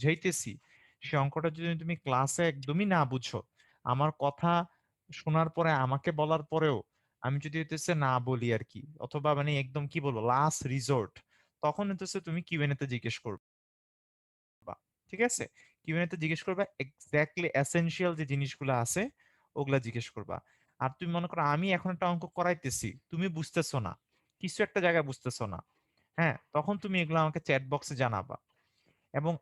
বুঝাইতেছি সে অঙ্কটা যদি তুমি ক্লাসে একদমই না বুঝো, আমার কথা শোনার পরে আমাকে বলার পরেও আমি যদি হইতেছে না বলি আর কি, অথবা মানে একদম কি বলবো লাস্ট রিসোর্ট, তখন হইতেছে তুমি কিউএনএ তে জিজ্ঞেস করবা। ঠিক আছে, কিউএনএ তে জিজ্ঞেস করবা এক্স্যাক্টলি এসেনশিয়াল যে জিনিসগুলো আছে ওগুলা জিজ্ঞেস করবা। আর তুমি মনে করো আমি এখন একটা অঙ্ক করাইতেছি, তুমি বুঝতেছো না, কিছু একটা জায়গায় বুঝতেছো না, হ্যাঁ, তখন তুমি এগুলো আমাকে চ্যাট বক্সে জানাবা। এবং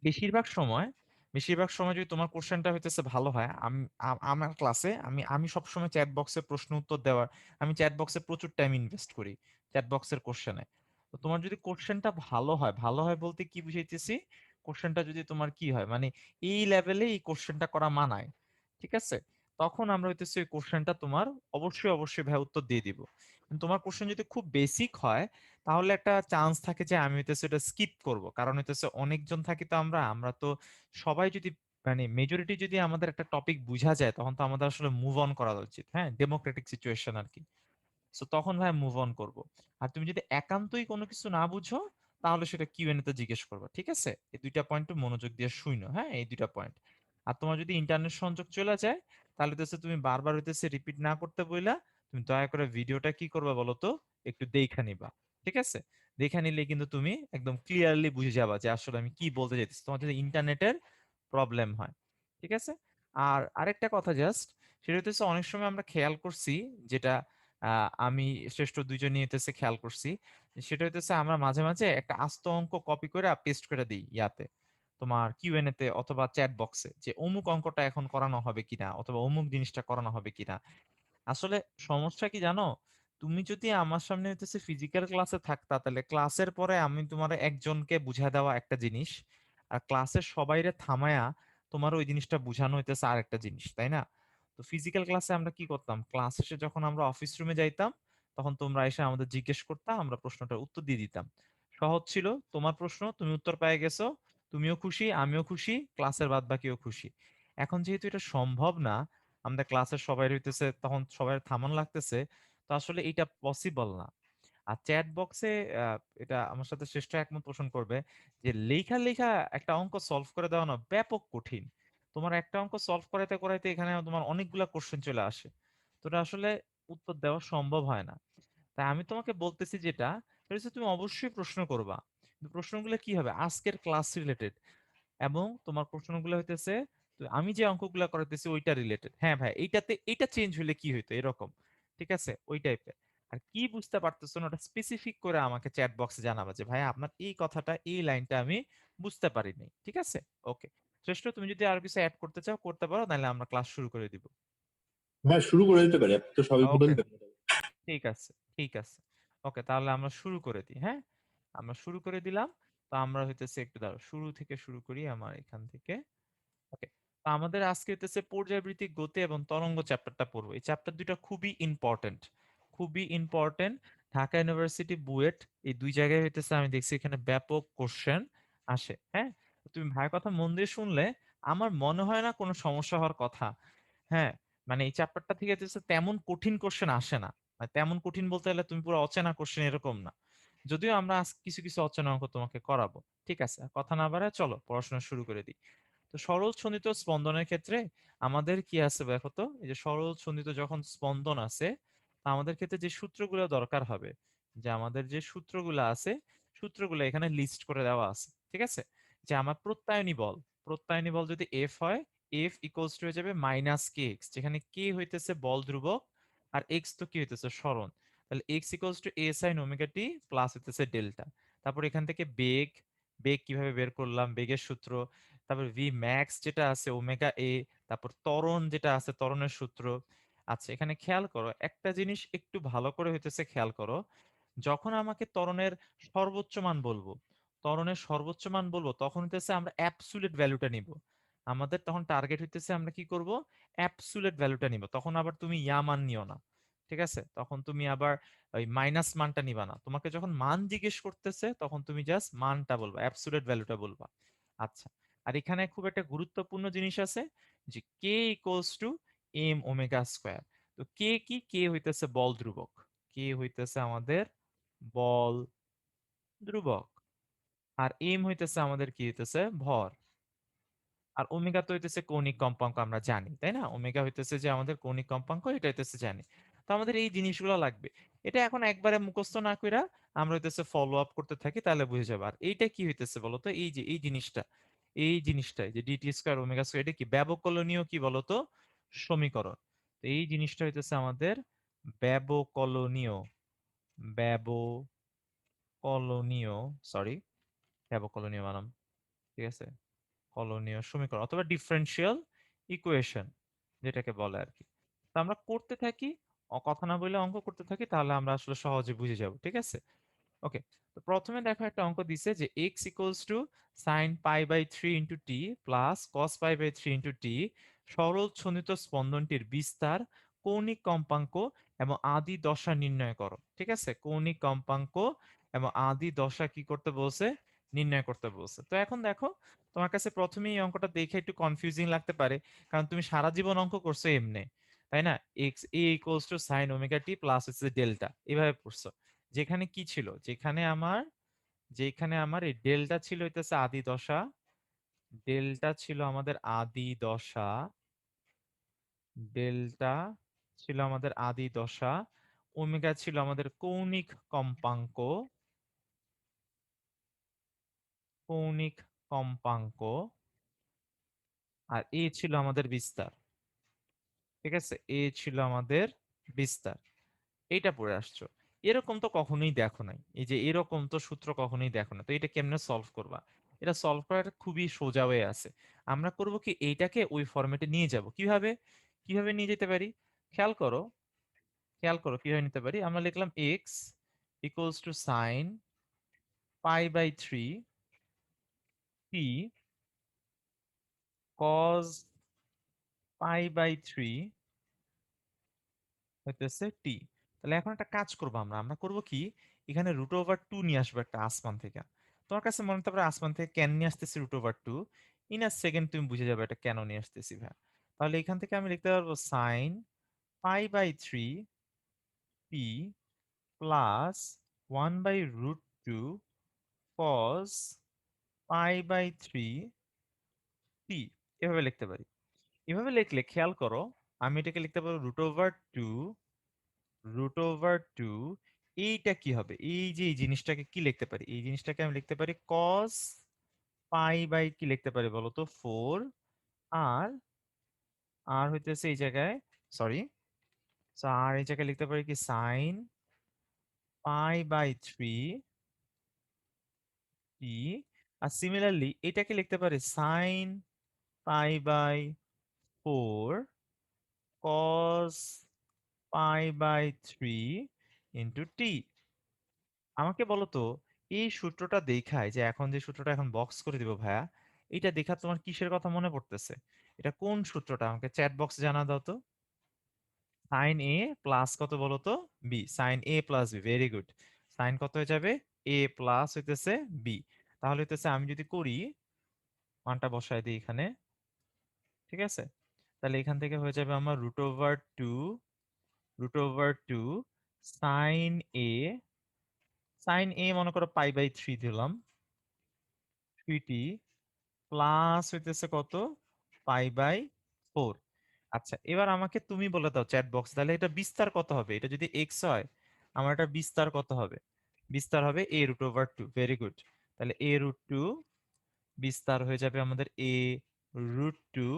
বেশিরভাগ সময় বেশিরভাগ সময় যদি তোমার কোশ্চেনটা হইতেছে ভালো হয়, আমি আমার ক্লাসে আমি সবসময় চ্যাট বক্সে প্রশ্ন উত্তর দেওয়ার, আমি চ্যাট বক্সে প্রচুর টাইম ইনভেস্ট করি চ্যাট বক্সের কোশ্চেনে। তো তোমার যদি কোশ্চেনটা ভালো হয়, ভালো হয় বলতে কি বুঝাইতেছি, কোশ্চেনটা যদি তোমার কি হয় মানে এই লেভেলে এই কোশ্চেনটা করা মানায়, ঠিক আছে, তখন আমরা হইতেছে ওই কোশ্চেনটা তোমার অবশ্যই অবশ্যই ভাই উত্তর দিয়ে দিব। কিন্তু তোমার কোশ্চেন যদি খুব বেসিক হয়, তাহলে একটা চান্স থাকে যে আমি হইতেছে এটা স্কিপ করব, কারণ হইতেছে অনেকজন থাকি তো আমরা আমরা তো সবাই যদি মানে মেজরিটি যদি আমাদের একটা টপিক বুঝা যায়, তখন তো আমাদের আসলে মুভ অন করা উচিত, হ্যাঁ, ডেমোক্রেটিক সিচুয়েশন আর কি। সো তখন ভাই মুভ অন করব। আর তুমি যদি একান্তই কোনো কিছু না বুঝো, তাহলে সেটা কিউএনএ তে জিজ্ঞেস করবে, ঠিক আছে? এই দুইটা পয়েন্ট মনোযোগ দিয়ে শুনো, হ্যাঁ, এই দুইটা পয়েন্ট। আর তোমার যদি ইন্টারনেট সংযোগ চলে যায়, তাহলে হইতেছে তুমি বারবার হইতেছে রিপিট না করতে বইলা তুমি দয়া করে ভিডিওটা কি করবা বলো তো, একটু দেখা নিবা, ঠিক আছে? দেখে নিলে কিন্তু তুমি একদম ক্লিয়ারলি বুঝে যাবা যে আসলে আমি কি বলতে চাইতেছি, তোমার যদি ইন্টারনেটের প্রবলেম হয়, ঠিক আছে? আর আরেকটা কথা জাস্ট, সেটা হইতেছে অনেক সময় আমরা খেয়াল করছি, যেটা আমি শ্রেষ্ঠ দুইজনই হইতেছে খেয়াল করছি, সেটা হইতেছে আমরা মাঝে মাঝে একটা আস্ত অঙ্ক কপি করে পেস্ট করে দিই ইয়াতে, তোমার কিউএনএ তে অথবা চ্যাট বক্সে, যে অমুক অঙ্কটা এখন করানো হবে কিনা অথবা অমুক জিনিসটা করানো হবে কিনা। আসলে সমস্যা কি জানো, তুমি যদি আমার সামনে হইতেছে ফিজিক্যাল ক্লাসে থাকতা, তাহলে ক্লাসের পরে আমি তোমার একজনকে বুঝা দেওয়া একটা জিনিস, আর ক্লাসের সবাইরে থামায়া তোমার ওই জিনিসটা বুঝানো হইতেছে আরেকটা জিনিস, তাই না? তো ফিজিক্যাল ক্লাসে আমরা কি করতাম, ক্লাস শেষে যখন আমরা অফিস রুমে যাইতাম, তখন তোমরা এসে আমাদের জিজ্ঞেস করতা, আমরা প্রশ্নটার উত্তর দিয়ে দিতাম। সহজ ছিল, তোমার প্রশ্ন তুমি উত্তর পেয়ে গেছো, তুমিও খুশি আমিও খুশি ক্লাসের বাদ বাকিও খুশি। এখন যেহেতু এটা সম্ভব না, আমাদের ক্লাসের সবাই হইতেছে তখন সবাই থামান লাগতেছে, তো আসলে এটা পসিবল না। আর চ্যাট বক্সে এটা আমার সাথে শ্রেষ্ঠ একমত পোষণ করবে যে লেখা লেখা একটা অঙ্ক সলভ করে দেওয়া না ব্যাপক কঠিন। তোমার একটা অঙ্ক সলভ করাইতে করাইতে এখানে তোমার অনেকগুলা কোশ্চেন চলে আসে, তো এটা আসলে উত্তর দেওয়া সম্ভব হয় না। তাই আমি তোমাকে বলতেছি যেটা, সেটা হচ্ছে তুমি অবশ্যই প্রশ্ন করবা, কিন্তু প্রশ্নগুলো কি হবে আজকের ক্লাস রিলেটেড, এবং তোমার প্রশ্নগুলো হইতেছে তো আমি যে অঙ্কগুলো করাইতেছি ওইটা রিলেটেড, হ্যাঁ ভাই এইটাতে এইটা চেঞ্জ হলে কি হইতো এরকম, ঠিক আছে, ওই টাইপের। আর কি বুঝতে পারতেছো না ওটা স্পেসিফিক করে আমাকে চ্যাট বক্সে জানাবা যে ভাই আপনার এই কথাটা এই লাইনটা আমি বুঝতে পারিনি, ঠিক আছে? ওকে, শ্রেষ্ঠ তুমি যদি আর কিছু অ্যাড করতে চাও করতে পারো, নাহলে আমরা ক্লাস শুরু করে দিব। হ্যাঁ, শুরু করে দিতে পারি, আপনি তো সবই বলে ওকে, দিলেন। ঠিক আছে, ঠিক আছে। ওকে, তাহলে আমরা শুরু করে দিই, হ্যাঁ, আমরা শুরু করে দিলাম। তো আমরা হইতেছে একটু দাঁড়াও, শুরু থেকে শুরু করি আমার এখান থেকে। ওকে, তো আমাদের আজকে হইতেছে পর্যায়বৃত্তিক গতি এবং তরঙ্গ চ্যাপ্টারটা পড়বো। এই চ্যাপ্টার দুটো খুবই ইম্পর্টেন্ট, খুবই ইম্পর্টেন্ট। ঢাকা ইউনিভার্সিটি বুয়েট এই দুই জায়গায় হইতেছে আমি দেখছি এখানে ব্যাপক কোশ্চেন আসে, হ্যাঁ। তো তুমি ভাইয়ের কথা মন দিয়ে শুনলে আমার মনে হয় না কোনো সমস্যা হওয়ার কথা, হ্যাঁ। মানে এই চ্যাপ্টারটা থেকে হচ্ছে তেমন কঠিন কোশ্চেন আসে না, মানে তেমন কঠিন বলতে গেলে তুমি পুরো অচেনা কোশ্চেন এরকম না, যদিও আমরা আজ কিছু কিছু অচেনা অঙ্ক তোমাকে করাবো। ঠিক আছে, আর কথা না বাড়ায় চলো পড়াশোনা শুরু করে দিই। তো সরল ছন্দিত স্পন্দনের ক্ষেত্রে আমাদের কি আছে দেখো তো, এই যে সরল ছন্দিত যখন স্পন্দন আছে, তা আমাদের ক্ষেত্রে যে সূত্রগুলো দরকার হবে, যে আমাদের যে সূত্রগুলো আছে, সূত্রগুলো এখানে লিস্ট করে দেওয়া আছে, ঠিক আছে। যে আমার প্রত্যায়নী বল, প্রত্যায়নী বল যদি এফ হয়, এফ ইকুয়ালস টু হয়ে যাবে মাইনাস কে এক্স, যেখানে কে হইতেছে বল ধ্রুবক আর এক্স তো কি হইতেছে সরণ, তাহলে এক্স ইকুয়ালস টু এ সাইন ওমেগা টি প্লাস হইতেছে ডেল্টা। তারপর এখান থেকে বেগ, বেগ কিভাবে বের করলাম, বেগের সূত্র। তারপর ভি ম্যাক্স যেটা আছে ওমেগা এ, তারপর ত্বরণ যেটা আছে ত্বরণের সূত্র। আচ্ছা, এখানে খেয়াল করো একটা জিনিস একটু ভালো করে হইতেছে খেয়াল করো, যখন আমাকে ত্বরণের সর্বোচ্চ মান বলবো, ত্বরণের সর্বোচ্চ মান বলবো, তখন হইতেছে আমরা অ্যাবসুলেট ভ্যালুটা নিব। আমাদের তখন টার্গেট হইতেছে আমরা কি করব, অ্যাবসুলেট ভ্যালুটা নিব। তখন আবার তুমি ইয়া মান নিও না, ঠিক আছে, তখন তুমি আবার ওই মাইনাস মানটা নিবা না। তোমাকে যখন মান জিজ্ঞেস করতেছে তখন তুমি জাস্ট মানটা বলবা, অ্যাবসুলেট ভ্যালুটা বলবা। আচ্ছা, আর এখানে খুব একটা গুরুত্বপূর্ণ জিনিস আছে, যে K equals to M omega square. তো কে কি, কে হইতেছে বল ধ্রুবক, কে হইতেছে আমাদের বল ধ্রুবক। আর এম হইতেছে আমাদের কি হইতেছে ভর। আর ওমেগা তো হইতেছে কৌণিক কম্পাঙ্ক, আমরা জানি তাই না? ওমেগা হইতেছে যে আমাদের কৌণিক কম্পাঙ্ক, এটা হইতেছে জানি। তো আমাদের এই জিনিসগুলো লাগবে। এটা এখন একবারে মুখস্থ না কইরা আমরা হইতেছে ফলো আপ করতে থাকি, তাহলে বুঝে যাবো। আর এইটা কি হইতেছে বলতো, এই যে এই জিনিসটা, এই জিনিসটাই যে ডিটি স্কয়ার ওমেগা স্কয়ার, এটা কি ব্যবকলনীয় কি বলতো সমীকরণ। তো এই জিনিসটা হইতেছে আমাদের ব্যবকলনীয়, ব্যবকলনীয়, সরি, ব্যবকলনীয় বানাম, ঠিক আছে, কলনীয় সমীকরণ অথবা ডিফারেনশিয়াল ইকুয়েশন যেটাকে বলে আর কি। তো আমরা করতে থাকি, কথা না বলে অঙ্ক করতে থাকি, তাহলে আমরা আসলে সহজে বুঝে যাব, ঠিক আছে। ওকে, তো প্রথমে দেখো একটা অঙ্ক দিছে যে x equals to sine pi by three into T plus cos pi by three into T, সরল ছন্দিত স্পন্দনটির বিস্তার, কৌণিক কম্পাঙ্ক এবং আদি দশা নির্ণয় করো। ঠিক আছে, কৌণিক কম্পাঙ্ক এবং আদি দশা কি করতে বলছে, নির্ণয় করতে বলছে। তো এখন দেখো, তোমার কাছে প্রথমে এই অঙ্কটা দেখে একটু কনফিউজিং লাগতে পারে, কারণ তুমি সারা জীবন অঙ্ক করছো এমনি, তাই না? X A equals to sine omega t plus হচ্ছে ডেল্টা, এভাবে পড়ছো। যেখানে কি ছিল, যেখানে আমার এই ডেল্টা ছিল হইতেছে আদি দশা, ডেল্টা ছিল আমাদের আদি দশা, ডেল্টা ছিল আমাদের আদি দশা, ওমেগা ছিল আমাদের কৌণিক কম্পাঙ্ক, কৌণিক কম্পাঙ্ক, আর এ ছিল আমাদের বিস্তার। ঠিক আছে, এ ছিল আমাদের বিস্তার। এইটা পড়ে আসছো। এরকম তো কখনোই দেখো নাই, এই যে এরকম তো সূত্র কখনোই দেখো না। তো এটা কেমনে সলভ করবা? এটা সলভ করার খুবই সোজা ওয়ে আছে। আমরা করব কি, এইটাকে ওই ফরম্যাটে নিয়ে যাব। কিভাবে, কিভাবে নিয়ে যেতে পারি? খেয়াল করো, খেয়াল করো কিভাবে নিতে পারি। আমরা লিখলাম x equals to sine pi by three t cos pi by three হইতেছে টি। তাহলে এখন একটা কাজ করবো, আমরা আমরা করবো কি, এখানে রুট ওভার টু নিয়ে আসবো একটা আসমান থেকে। তোমার কাছে মনে হতে পারে আসমান থেকে কেন নিয়ে আসতেছি root over two, in a second তুমি বুঝে যাবে এটা কেন নিয়ে আসতেছি ভাই। তাহলে এখান থেকে আমি লিখতে পারবো sine pi by three P plus one by root two cos pi by three T, এভাবে লিখতে পারি। এভাবে লিখলে খেয়াল করো, আমি এটাকে লিখতে পারবো root over two, root over two, এইটা কি হবে, এই যে এই জিনিসটাকে কি লিখতে পারি, এই জিনিসটাকে আমি লিখতে পারি কস পাই বাই কি লিখতে পারি বলো তো, ফোর। আর আর হইতেছে এই জায়গায়, সরি, আর এই জায়গায় লিখতে পারি কি sine pi by three T. আর সিমিলারলি এটাকে লিখতে পারি sine pi by four cos pi by three into T. আমাকে বলো তো, এই সূত্রটা দেখায় যে এখন যে সূত্রটা এখন বক্স করে দিব ভাইয়া, এটা দেখা তোমার কিসের কথা মনে পড়তেছে? এটা কোন সূত্রটা আমাকে চ্যাট বক্সে জানা দাও তো। সাইন এ প্লাস কত বলো তো, B, sine A plus B, very good. Sine কত হয়ে যাবে, এ প্লাস হইতেছে বি। তাহলে হইতেছে আমি যদি করি, মানটা বসায় দিই এখানে, ঠিক আছে, তাহলে এখান থেকে হয়ে যাবে আমার root over two, root over two sine A, sine A মনে করো পাই বাই থ্রি দিলাম, থ্রি টি প্লাস হইতেছে কত, পাই বাই ফোর। আচ্ছা, এবার আমাকে তুমি বলে দাও চ্যাট বক্স, তাহলে এটা বিস্তার কত হবে, এটা যদি এক্স হয় আমার এটা বিস্তার কত হবে? বিস্তার হবে A root over two, very good. তাহলে এ রুট টু বিস্তার হয়ে যাবে আমাদের এ রুট টু,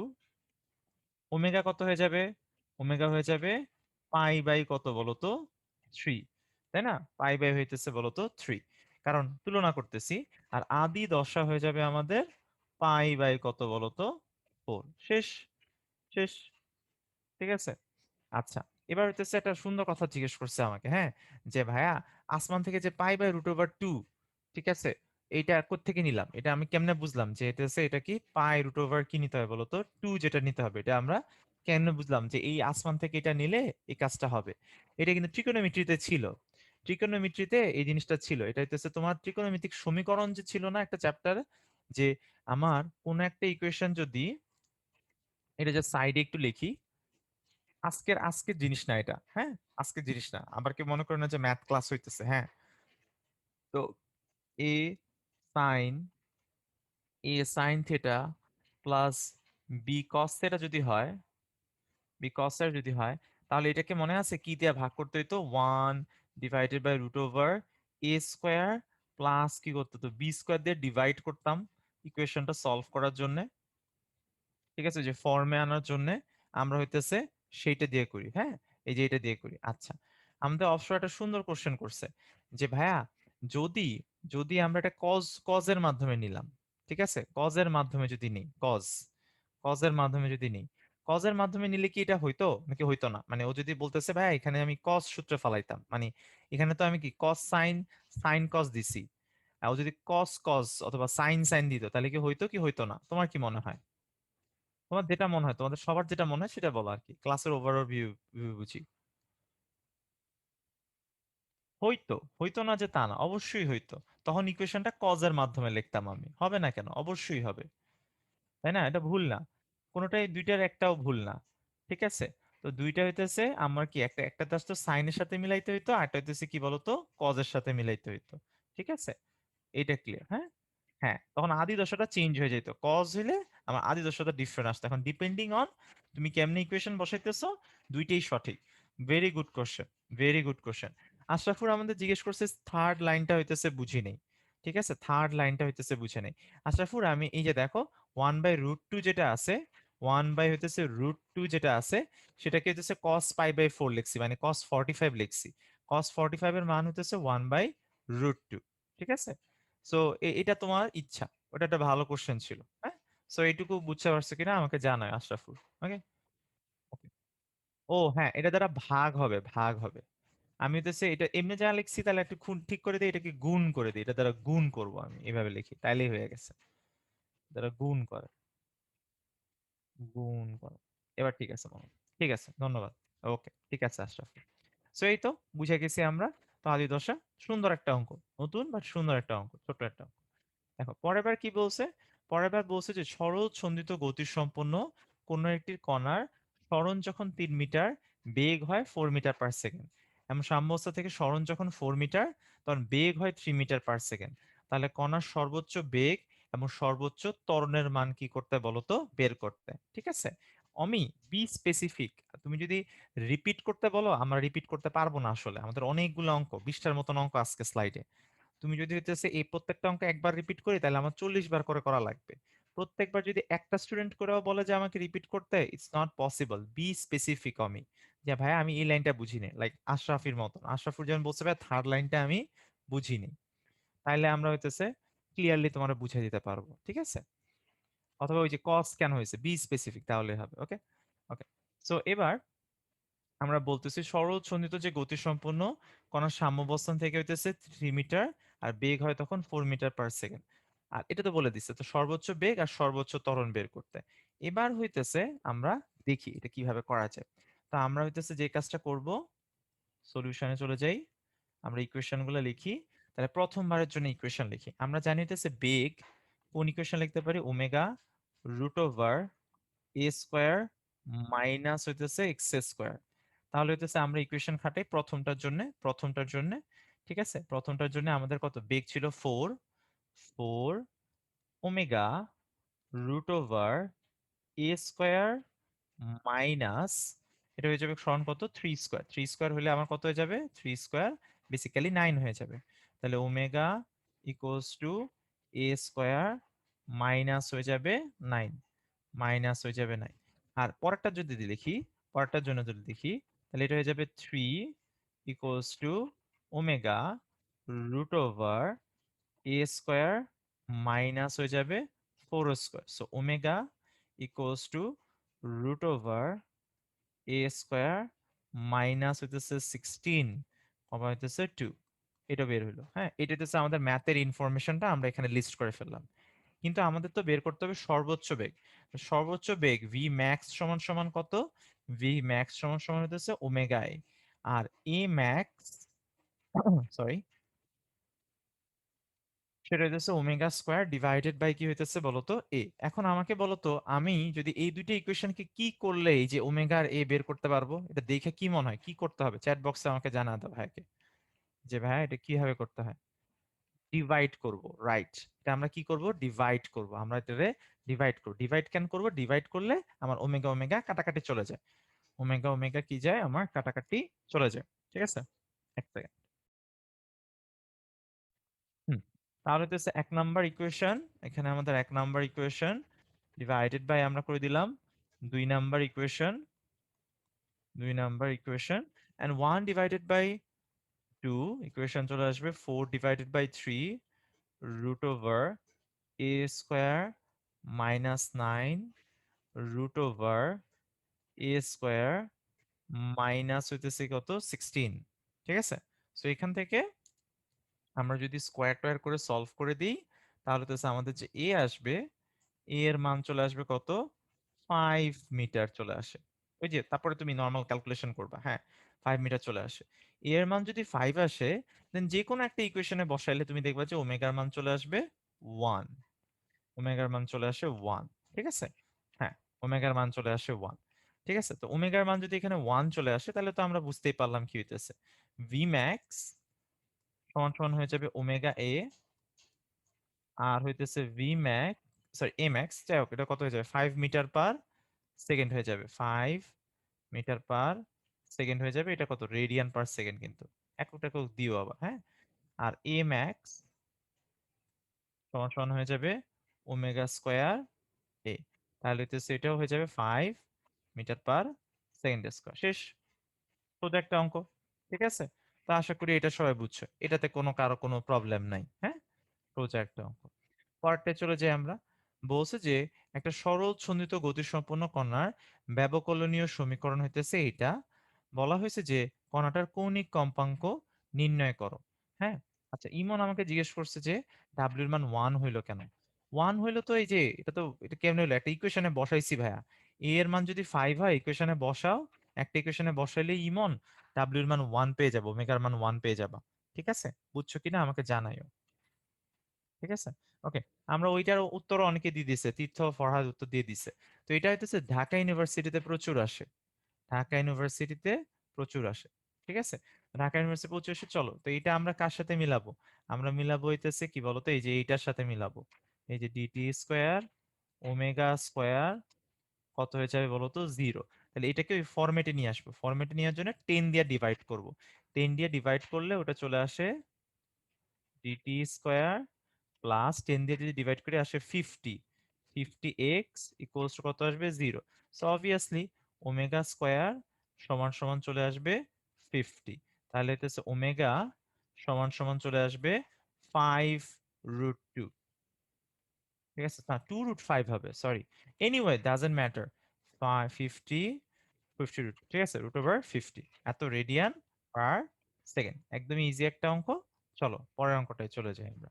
ওমেগা কত হয়ে যাবে, ওমেগা হয়ে যাবে পাই বাই কত বলতো, থ্রি, তাই না? পাই বাই হইতেছে বলতো থ্রি, কারণ তুলনা করতেছি। আর আদি দশা হয়ে যাবে আমাদের পাই বাই কত বলতো, ফোর। শেষ, শেষ, ঠিক আছে। আচ্ছা, এবার হইতেছে একটা সুন্দর কথা জিজ্ঞেস করছে আমাকে, হ্যাঁ, যে ভাইয়া আসমান থেকে যে pi by root over two, ঠিক আছে, এইটা কোত্থেকে নিলাম, এটা আমি কেমনে বুঝলাম যে এটা হচ্ছে, এটা কি পাই রুট ওভার কি নিতে হবে বলতো, টু যেটা নিতে হবে, এটা আমরা কেমনে বুঝলাম যে এই আসমান থেকে এটা নিলে এই কাজটা হবে? এটা কিন্তু ট্রিকোনোমেট্রিতে ছিল, ট্রিকোনোমেট্রিতে এই জিনিসটা ছিল। এটা হইতেছে তোমার ত্রিকোণমিতিক সমীকরণ যে ছিল না একটা চ্যাপ্টার, যে আমার কোন একটা ইকুয়েশন যদি, এটা যে সাইডে একটু লিখি, আজকের আজকের জিনিস না এটা, হ্যাঁ, আজকের জিনিস না, আবার কি মনে করেন না যে ম্যাথ ক্লাস হইতেছে, হ্যাঁ। তো A sine A sine theta plus B cos theta যদি হয়, বি কস থিটা যদি হয়, তাহলে এটাকে মনে আছে কি দিয়ে ভাগ করতে হইতো? 1/√ওভার এ স্কোয়ার প্লাস কি করতে হতো? বি স্কোয়ার দিয়ে ডিভাইড করতাম ইকুয়েশনটা সলভ করার জন্য। ঠিক আছে, যে ফর্মে আনার জন্য আমরা হইতেছে সেইটা দিয়ে করি। হ্যাঁ, এই যে এটা দিয়ে করি। আচ্ছা, আমাদের অবসর একটা সুন্দর কোশ্চেন করছে যে ভাইয়া, যদি যদি আমরা এটা কজের মাধ্যমে নিলাম, ঠিক আছে, কজের মাধ্যমে যদি নিই, কজের মাধ্যমে যদি নিই, কজের মাধ্যমে নিলে কি এটা হইতো নাকি হইতো না? মানে ও যদি বলতেছে ভাইয়া এখানে আমি কজ সূত্রে ফালাইতাম, মানে এখানে তো আমি কি কজ সাইন, সাইন কজ দিছি, আর ও যদি কজ কজ অথবা সাইন সাইন দিত, তাহলে কি হইতো কি হইতো না? তোমার কি মনে হয়? তোমার যেটা মনে হয়, তোমাদের সবার যেটা মনে হয় সেটা বলো আর কি, ক্লাসের ওভারঅল ভিউ বুঝি। হইতো, হইতো না যে তা না, অবশ্যই হইতো। তখন ইকুয়েশনটা কজের মাধ্যমে লিখতাম আমি, হবে না কেন? অবশ্যই হবে, তাই না? এটা ভুল না, কোনোটাই দুইটার একটাও ভুল না। ঠিক আছে, তো দুইটা হইতেছে আমার কি, একটা একটা জাস্ট সাইনের সাথে মিলাইতে হইতো, আর একটা হইতেছে কি বলতো, কজের সাথে মিলাইতে হইতো। ঠিক আছে, এটা ক্লিয়ার? হ্যাঁ, হ্যাঁ, তখন আদি দশাটা চেঞ্জ হয়ে যেত, কজ হইলে আমার আদি দশাটা ডিফারেন্ট আসতো। এখন ডিপেন্ডিং অন তুমি কেমনে ইকুয়েশন বসাইতেছো, দুইটাই সঠিক। Very good question, very good question. Ashrafur আমাদের জিজ্ঞেস করছে থার্ড লাইনটা হইতেছে বুঝি নেই। ঠিক আছে, থার্ড লাইনটা হইতেছে বুঝে নেই। আশরাফুর আমি এই যে দেখো 1/√2 যেটা আছে, 1/√2 যেটা আছে, সেটাকে হইতেছে cos π/4 লিখছি, মানে cos 45 লিখছি। cos 45 এর মান হইতেছে 1/√2। ঠিক আছে, সো এটা তোমার ইচ্ছা, ওটা একটা ভালো কোশ্চেন ছিল। হ্যাঁ, সো এইটুকু বুঝতে পারছো কিনা আমাকে জানায় আশরাফুল। ওকে, ওকে। ও হ্যাঁ, এটা দ্বারা ভাগ হবে, ভাগ হবে। আমি হচ্ছে এটা এমনি যা লিখছি, তাহলে একটু খুন ঠিক করে দিই, এটাকে গুণ করে দিই, এটা দ্বারা গুণ করব আমি, এভাবে লিখি তাইলেই হয়ে গেছে। দ্বারা গুণ করে, গুণ করে। এবার ঠিক আছে মামা, ঠিক আছে, ধন্যবাদ। ওকে, ঠিক আছে আশরাফ। সো এই তো বুঝে গেছি আমরা। তো আদি দশা, সুন্দর একটা অঙ্ক, নতুন বাট সুন্দর একটা অঙ্ক, ছোট্ট একটা অঙ্ক। দেখো পরের বার কি বলছে, পরের বার বলছে যে সরল ছন্দিত গতিসম্পন্ন কোনো একটি কণার সরণ যখন 3 মিটার, বেগ হয় 4 মিটার পার সেকেন্ড, এবং সাম্যাবস্থা থেকে সরণ যখন 4 মিটার, তখন বেগ হয় 3 মিটার পার সেকেন্ড, তাহলে কণার সর্বোচ্চ বেগ এবং সর্বোচ্চ ত্বরণের মান কি করতে বলো তো? বের করতে। ঠিক আছে, অমি, বি স্পেসিফিক। তুমি যদি রিপিট করতে বলো, আমরা রিপিট করতে পারবো না, আসলে আমাদের অনেকগুলো অঙ্ক, 20টার মতন অঙ্ক আজকে স্লাইডে। তুমি যদি হইতেছে এই প্রত্যেকটা অঙ্ক একবার রিপিট করি, তাহলে আমার 40 বার করে করা লাগবে। প্রত্যেকবার যদি একটা স্টুডেন্ট করেও বলে যে আমাকে রিপিট করতে, it's not possible. B specific আমি, যে ভাই আমি এই লাইনটা বুঝিনি, লাইক আশরাফির মতন, আশরাফুর যেমন বলছে ভাই থার্ড লাইনটা আমি বুঝিনি, তাইলে আমরা হইতেছে ক্লিয়ারলি তোমার বুঝে দিতে পারবো। ঠিক আছে, অথবা ওই যে কস কেন হয়েছে, বি স্পেসিফিক, তাহলে হবে। ওকে, ওকে। সো এবার আমরা বলতেছি সরল ছন্দিত যে গতিসম্পন্ন কণার সাম্যাবস্থান থেকে হইতেছে 3 মিটার, আর বেগ হয় তখন 4 মিটার পার সেকেন্ড। আর এটা তো বলে দিচ্ছে, তো সর্বোচ্চ বেগ আর সর্বোচ্চ ত্বরণ বের করতে। এবার হইতেছে আমরা দেখি এটা কিভাবে করা যায়। তো আমরা হইতেছে যে কাজটা করব, সলিউশনে চলে যাই, আমরা ইকুয়েশন গুলো লিখি। তাহলে প্রথমবারের জন্য ইকুয়েশন লিখি, আমরা জানি হইতেছে বেগ, কোন ইকুয়েশন লিখতে পারি? ওমেগা √a² মাইনাস হইতেছে x²। তাহলে হইতেছে আমরা ইকুয়েশন খাটাই প্রথমটার জন্য, প্রথমটার জন্য। ঠিক আছে, প্রথমটার জন্য আমাদের কত বেগ ছিল? 4, 4 ওমেগা √a² মাইনাস, এটা হয়ে যাবে সমান কত? 3²। 3² হলে আমার কত হয়ে যাবে? 3², বেসিক্যালি 9 হয়ে যাবে। তাহলে omega equals to a² minus হয়ে যাবে 9, মাইনাস হয়ে যাবে 9। আর পরেরটা যদি লিখি, পরেরটার জন্য যদি লিখি, তাহলে এটা হয়ে যাবে 3 equals to omega √a² minus হয়ে যাবে 4²। So omega equals to √a² minus হইতেছে 16 কমা হইতেছে 2। এটা বের হলো। হ্যাঁ, এটা হচ্ছে আমাদের ম্যাথের ইনফরমেশনটা আমরা এখানে লিস্ট করে ফেললাম। কিন্তু আমাদের তো বের করতে হবে সর্বোচ্চ বেগ। তো সর্বোচ্চ বেগ ভি ম্যাক্স সমান সমান কত? ভি ম্যাক্স সমান সমান হইতেছে ওমেগা আই, আর এ ম্যাক্স, সরি, সেটা হইতেছে ওমেগা² ডিভাইডেড বাই কি হইতেছে বলতো? এ। এখন আমাকে বলতো, আমি যদি এই দুইটা ইকুয়েশনকে কি করলে এই যে ওমেগা আর এ বের করতে পারবো? এটা দেখে কি মনে হয় কি করতে হবে? চ্যাট বক্সে আমাকে জানা দাও ভাইকে, যে ভাই এটা কিভাবে করতে হয়। ডিভাইড করব, রাইট। এটা আমরা কি করব, ডিভাইড করব, আমরা এটারে ডিভাইড করব। ডিভাইড কেন করব, ডিভাইড করলে আমার ওমেগা ওমেগা কাটাকাটি চলে যায়, ওমেগা ওমেগা কি যায়, আমার কাটাকাটি চলে যায়। ঠিক আছে, এক সেকেন্ড। হুম, তাহলে তো এক নাম্বার ইকুয়েশন, এখানে আমাদের এক নাম্বার ইকুয়েশন ডিভাইডেড বাই আমরা করে দিলাম দুই নাম্বার ইকুয়েশন, দুই number equation, and 1 divided by 2 equation চলে আসবে 4 divided by 3 root over a square minus 9 root over a square minus হইতেছে কত 16। ঠিক আছে, সো এখান থেকে আমরা যদি স্কোয়ার টোয়ার করে সলভ করে দিই, তাহলে তো আমাদের যে এ আসবে, এ এর মান চলে আসবে কত, 5 মিটার চলে আসে। ওই যে তারপরে তুমি নর্মাল ক্যালকুলেশন করবা, হ্যাঁ 5 মিটার চলে আসে। এ এর মান যদি 5 আসে, দেন যে কোনো একটা ইকুয়েশনে বসাইলে তুমি দেখবা যে ওমেগার মান চলে আসবে 1, ওমেগার মান চলে আসে 1। ঠিক আছে, হ্যাঁ ওমেগার মান চলে আসে 1। ঠিক আছে, তো ওমেগার মান যদি এখানে 1 চলে আসে, তাহলে তো আমরা বুঝতেই পারলাম কি হইতেছে, ভি ম্যাক্স সমান সমান হয়ে যাবে ওমেগা এ, আর হইতেছে ভি ম্যাক্স, সরি এ ম্যাক্স, যাই হোক এটা কত হয়ে যাবে 5 মিটার পার সেকেন্ড হয়ে যাবে, 5 মিটার পার সেকেন্ড হয়ে যাবে। এটা কত, রেডিয়ান পার সেকেন্ড, কিন্তু একক একক দিও আবার, হ্যাঁ। আর এ ম্যাক্স সমান সমান হয়ে যাবে ওমেগা স্কোয়ার এ, তাহলে হইতেছে এটাও হয়ে যাবে 5 মিটার পার সেকেন্ড স্কোয়ার। শেষ, সোজা একটা অঙ্ক। ঠিক আছে, তো আশা করি এটা সবাই বুঝছো, এটাতে কারো কোনো প্রবলেম নাই, হ্যাঁ সোজা একটা অঙ্ক। পরেরটায় চলে যাই আমরা। বলছে যে একটা সরল ছন্দিত গতিসম্পন্ন কণার ব্যবকলনীয় সমীকরণ হইতেছে এটা। বলা হয়েছে যে কণাটার কৌণিক কম্পাঙ্ক নির্ণয় করো। হ্যাঁ, আচ্ছা ইমন আমাকে জিজ্ঞেস করছে যে ডাব্লিউর মান 1 হইলো কেন। 1 হইলো তো এই যে এটা কেমন হইলো, একটা ইকুয়েশনে বসাইছি ভাইয়া। এ এর মান যদি 5 হয় ইকুয়েশনে বসাও, একটা ইকুয়েশনে বসাইলে ইমন ডাব্লিউর মান 1 পেয়ে যাবো, ওমেগার মান 1 পেয়ে যাবা। ঠিক আছে, বুঝছো কিনা আমাকে জানাইও। ঠিক আছে, ওকে। আমরা ওইটার উত্তর অনেকে দিয়ে দিছে, তীর্থ ফরহাদ উত্তর দিয়ে দিছে। তো এটা হইতেছে ঢাকা ইউনিভার্সিটিতে প্রচুর আসে, ঢাকা ইউনিভার্সিটিতে প্রচুর আসে। ঠিক আছে, ঢাকা ইউনিভার্সিটি প্রচুর আসে। চলো তো এটা আমরা কার সাথে মিলাবো, আমরা মিলাবো হইতেছে কি বলতো, এই যে এইটার সাথে মিলাবো, এই যে ডিটি স্কোয়ার ওমেগা স্কোয়ার কত হয়ে যাবে বলতো, 0। তাহলে এটাকে ওই ফরম্যাটে নিয়ে আসবো, ফরম্যাটে নেওয়ার জন্য 10 দিয়ে ডিভাইড করব। 10 দিয়ে ডিভাইড করলে ওটা চলে আসে ডিটি স্কোয়ার প্লাস 10 দিয়ে যদি ডিভাইড করি আসে 50, 50x ইকুয়ালস টু কত আসবে, 0। সো অবভিয়াসলি ওমেগা স্কোয়ার সমান সমান চলে আসবে 50। তাহলে হচ্ছে ওমেগা সমান সমান চলে আসবে 5 রুট 2। ঠিক আছে, না 2 রুট 5 হবে, sorry, anyway doesn't matter. 50, 50 root, ঠিক আছে, রুট ওভার 50 এত রেডিয়ান পার সেকেন্ড। একদমই ইজি একটা অঙ্ক। চলো পরের অঙ্কটায় চলে যাই আমরা।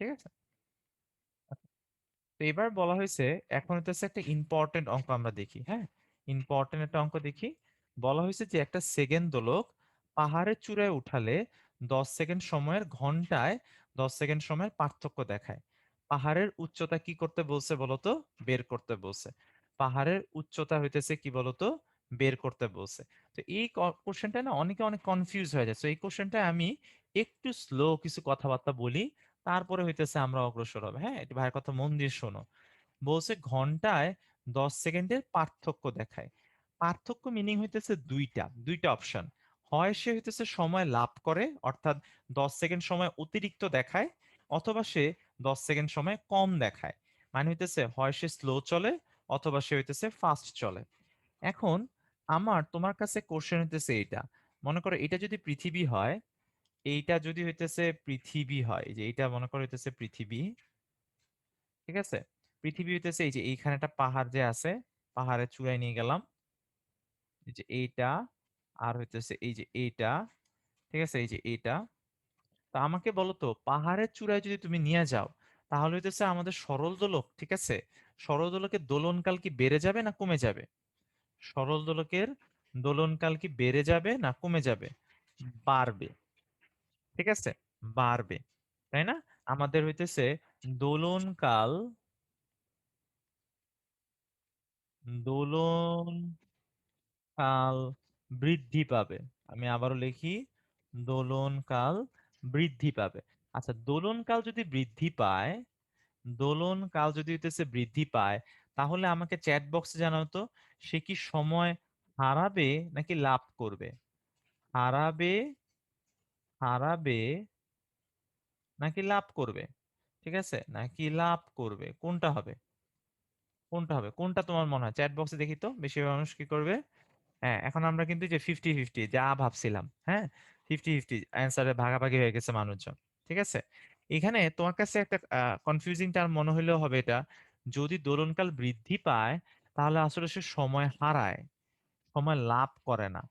ঠিক আছে, তো এবার বলা হয়েছে, এখন হচ্ছে একটা ইম্পর্টেন্ট অঙ্ক আমরা দেখি, হ্যাঁ ইম্পর্টেন্ট একটা অঙ্ক দেখি। বলা হয়েছে যে একটা সেকেন্ড দোলক পাহাড়ের চূড়ায় উঠালে 10 সেকেন্ড সময়ের ঘন্টায় 10 সেকেন্ড সময়ের পার্থক্য দেখায়। পাহাড়ের উচ্চতা কি করতে বলছে বলতো, বের করতে বলছে। পাহাড়ের উচ্চতা হইতেছে কি বলতো, বের করতে বলছে। তো এই কোশ্চেনটা না অনেকে অনেক কনফিউজ হয়ে যায়, তো এই কোশ্চেনটা আমি একটু স্লো কিছু কথাবার্তা বলি, তারপরে হইতেছে আমরা অগ্রসর হবে। হ্যাঁ, একটু ভাইয়ের কথা মন দিয়ে শোনো। বলছে ঘন্টায় 10 সেকেন্ডের পার্থক্য দেখায়। পার্থক্য মিনিং হইতেছে দুইটা, দুইটা অপশন। হয় সে হইতেছে সময় লাভ করে, অর্থাৎ 10 সেকেন্ড সময় অতিরিক্ত দেখায়, অথবা সে 10 সেকেন্ড সময় কম দেখায়। মানে হইতেছে হয় সে স্লো চলে, অথবা সে হইতেছে ফাস্ট চলে। এখন আমার তোমার কাছে কোশ্চেন হইতেছে এইটা, মনে করো এটা যদি পৃথিবী হয়, এইটা যদি হইতেছে পৃথিবী হয়, এই যে এইটা মনে করো হইতেছে পৃথিবী। ঠিক আছে, পৃথিবী হইতেছে এই যে এইখানে একটা পাহাড় যে আছে, পাহাড়ের চূড়ায় নিয়ে গেলাম, এই যে এইটা, আর হইতেছে এই যে এইটা। ঠিক আছে, এই যে এইটা। তো আমাকে বলো তো পাহাড়ের চূড়ায় যদি তুমি নিয়ে যাও, তাহলে হইতেছে আমাদের সরল দোলক, ঠিক আছে, সরল দোলকের দোলনকাল কি বেড়ে যাবে না কমে যাবে, সরল দোলকের দোলনকাল কি বেড়ে যাবে না কমে যাবে, বাড়বে। ঠিক আছে, বাড়বে, তাই না। আমাদের হইতেছে দোলনকাল, দোলন কাল বৃদ্ধি পাবে। আমি আবারও লিখি, দোলন কাল বৃদ্ধি পাবে। আচ্ছা, দোলনকাল যদি বৃদ্ধি পায়, দোলনকাল যদি হইতেছে বৃদ্ধি পায়, তাহলে আমাকে চ্যাট বক্সে জানাও তো, সে কি সময় হারাবে নাকি লাভ করবে? হারাবে, হারাবে নাকি লাভ করবে? ঠিক আছে, নাকি লাভ করবে, কোনটা হবে? কোনটা হবে, কোনটা তোমার মনে হয়? চ্যাট বক্সে দেখি তো বেশিরভাগ মানুষ কি করবে। হ্যাঁ, এখন আমরা কিন্তু যে 50-50 যা ভাবছিলাম, হ্যাঁ, 50-50 অ্যান্সারে ভাগাভাগি হয়ে গেছে মানুষজন। ঠিক আছে, এখানে তোমার কাছে একটা কনফিউজিং টার্ম মনে হলেও হবে এটা, যদি দোলনকাল বৃদ্ধি পায় তাহলে আসলে সে সময় হারায়, সময় লাভ করে না।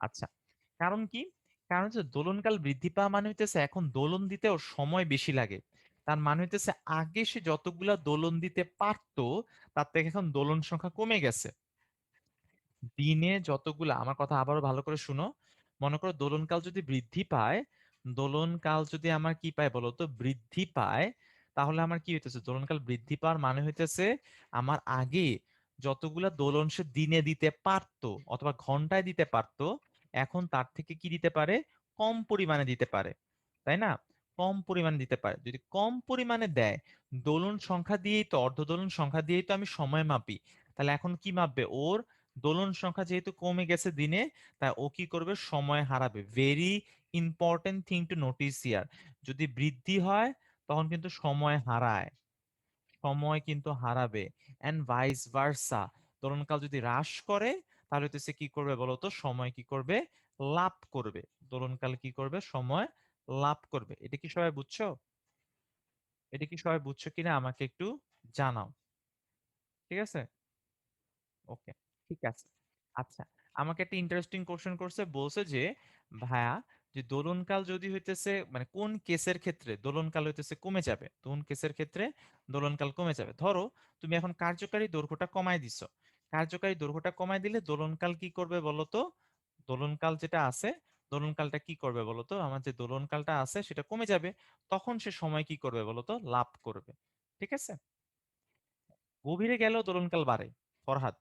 আচ্ছা, কারণ কি? কারণ হচ্ছে দোলনকাল বৃদ্ধি পাওয়া মানে হইতেছে এখন দোলন দিতেও সময় বেশি লাগে। তার মানে হইতেছে আগে সে যতগুলা দোলন দিতে পারতো তার থেকে এখন দোলন সংখ্যা কমে গেছে। দিনে যতগুলা, আমার কথা আবারও ভালো করে শুনো, মনে করো দোলনকাল যদি বৃদ্ধি পায়, দোলনকাল যদি আমার কি পায় বলো তো, বৃদ্ধি পায়, তাহলে আমার কি হইতেছে, দোলনকাল বৃদ্ধি পাওয়ার মানে হইতেছে আমার আগে যতগুলা দোলন সে দিনে দিতে পারতো অথবা ঘন্টায় দিতে পারতো, এখন তার থেকে কি দিতে পারে, কম পরিমাণে দিতে পারে, তাই না? কম পরিমাণে দিতে পারে, যদি কম পরিমাণে দেয়, দোলন সংখ্যা দিয়েই তো, অর্ধ দোলন সংখ্যা দিয়েই তো আমি সময় মাপি। তাহলে এখন কি মাপবে, ওর দোলন সংখ্যা যেহেতু কমে গেছে দিনে, তাই ও কি করবে, সময় হারাবে। Very important thing to notice ইয়ার, যদি বৃদ্ধি হয় তখন কিন্তু সময় হারায়, সময় কিন্তু হারাবে। এন্ড ভাইস ভার্সা, দোলনকাল যদি হ্রাস করে তাহলে তো সে কি করবে বলতো, সময় কি করবে, লাভ করবে। দোলনকাল কি করবে, সময় লাভ করবে। এটা কি সবাই বুঝছো? এটা কি সবাই বুঝছো কিনা আমাকে একটু জানাও। ঠিক আছে, ওকে, ঠিক আছে। আচ্ছা, আমাকে একটা ইন্টারেস্টিং কোশ্চেন করছে, বলছে যে ভাইয়া, যে দোলনকাল যদি হইতেছে মানে কোন কেসের ক্ষেত্রে দোলনকাল হইতেছে কমে যাবে, কোন কেসের ক্ষেত্রে দোলনকাল কমে যাবে। ধরো তুমি এখন কার্যকারী দৈর্ঘ্যটা কমায় দিছো, কার্যকারী দৈর্ঘ্যটা কমায় দিলে দোলনকাল কি করবে বলতো, দোলনকাল যেটা আছে, দোলনকালটা কি করবে বলতো, আমার যে দোলনকালটা আছে সেটা কমে যাবে, তখন সে সময় কি করবে বলতো, লাভ করবে। ঠিক আছে, গভীরে গেলেও দোলনকাল বাড়ে, ফরহাদ,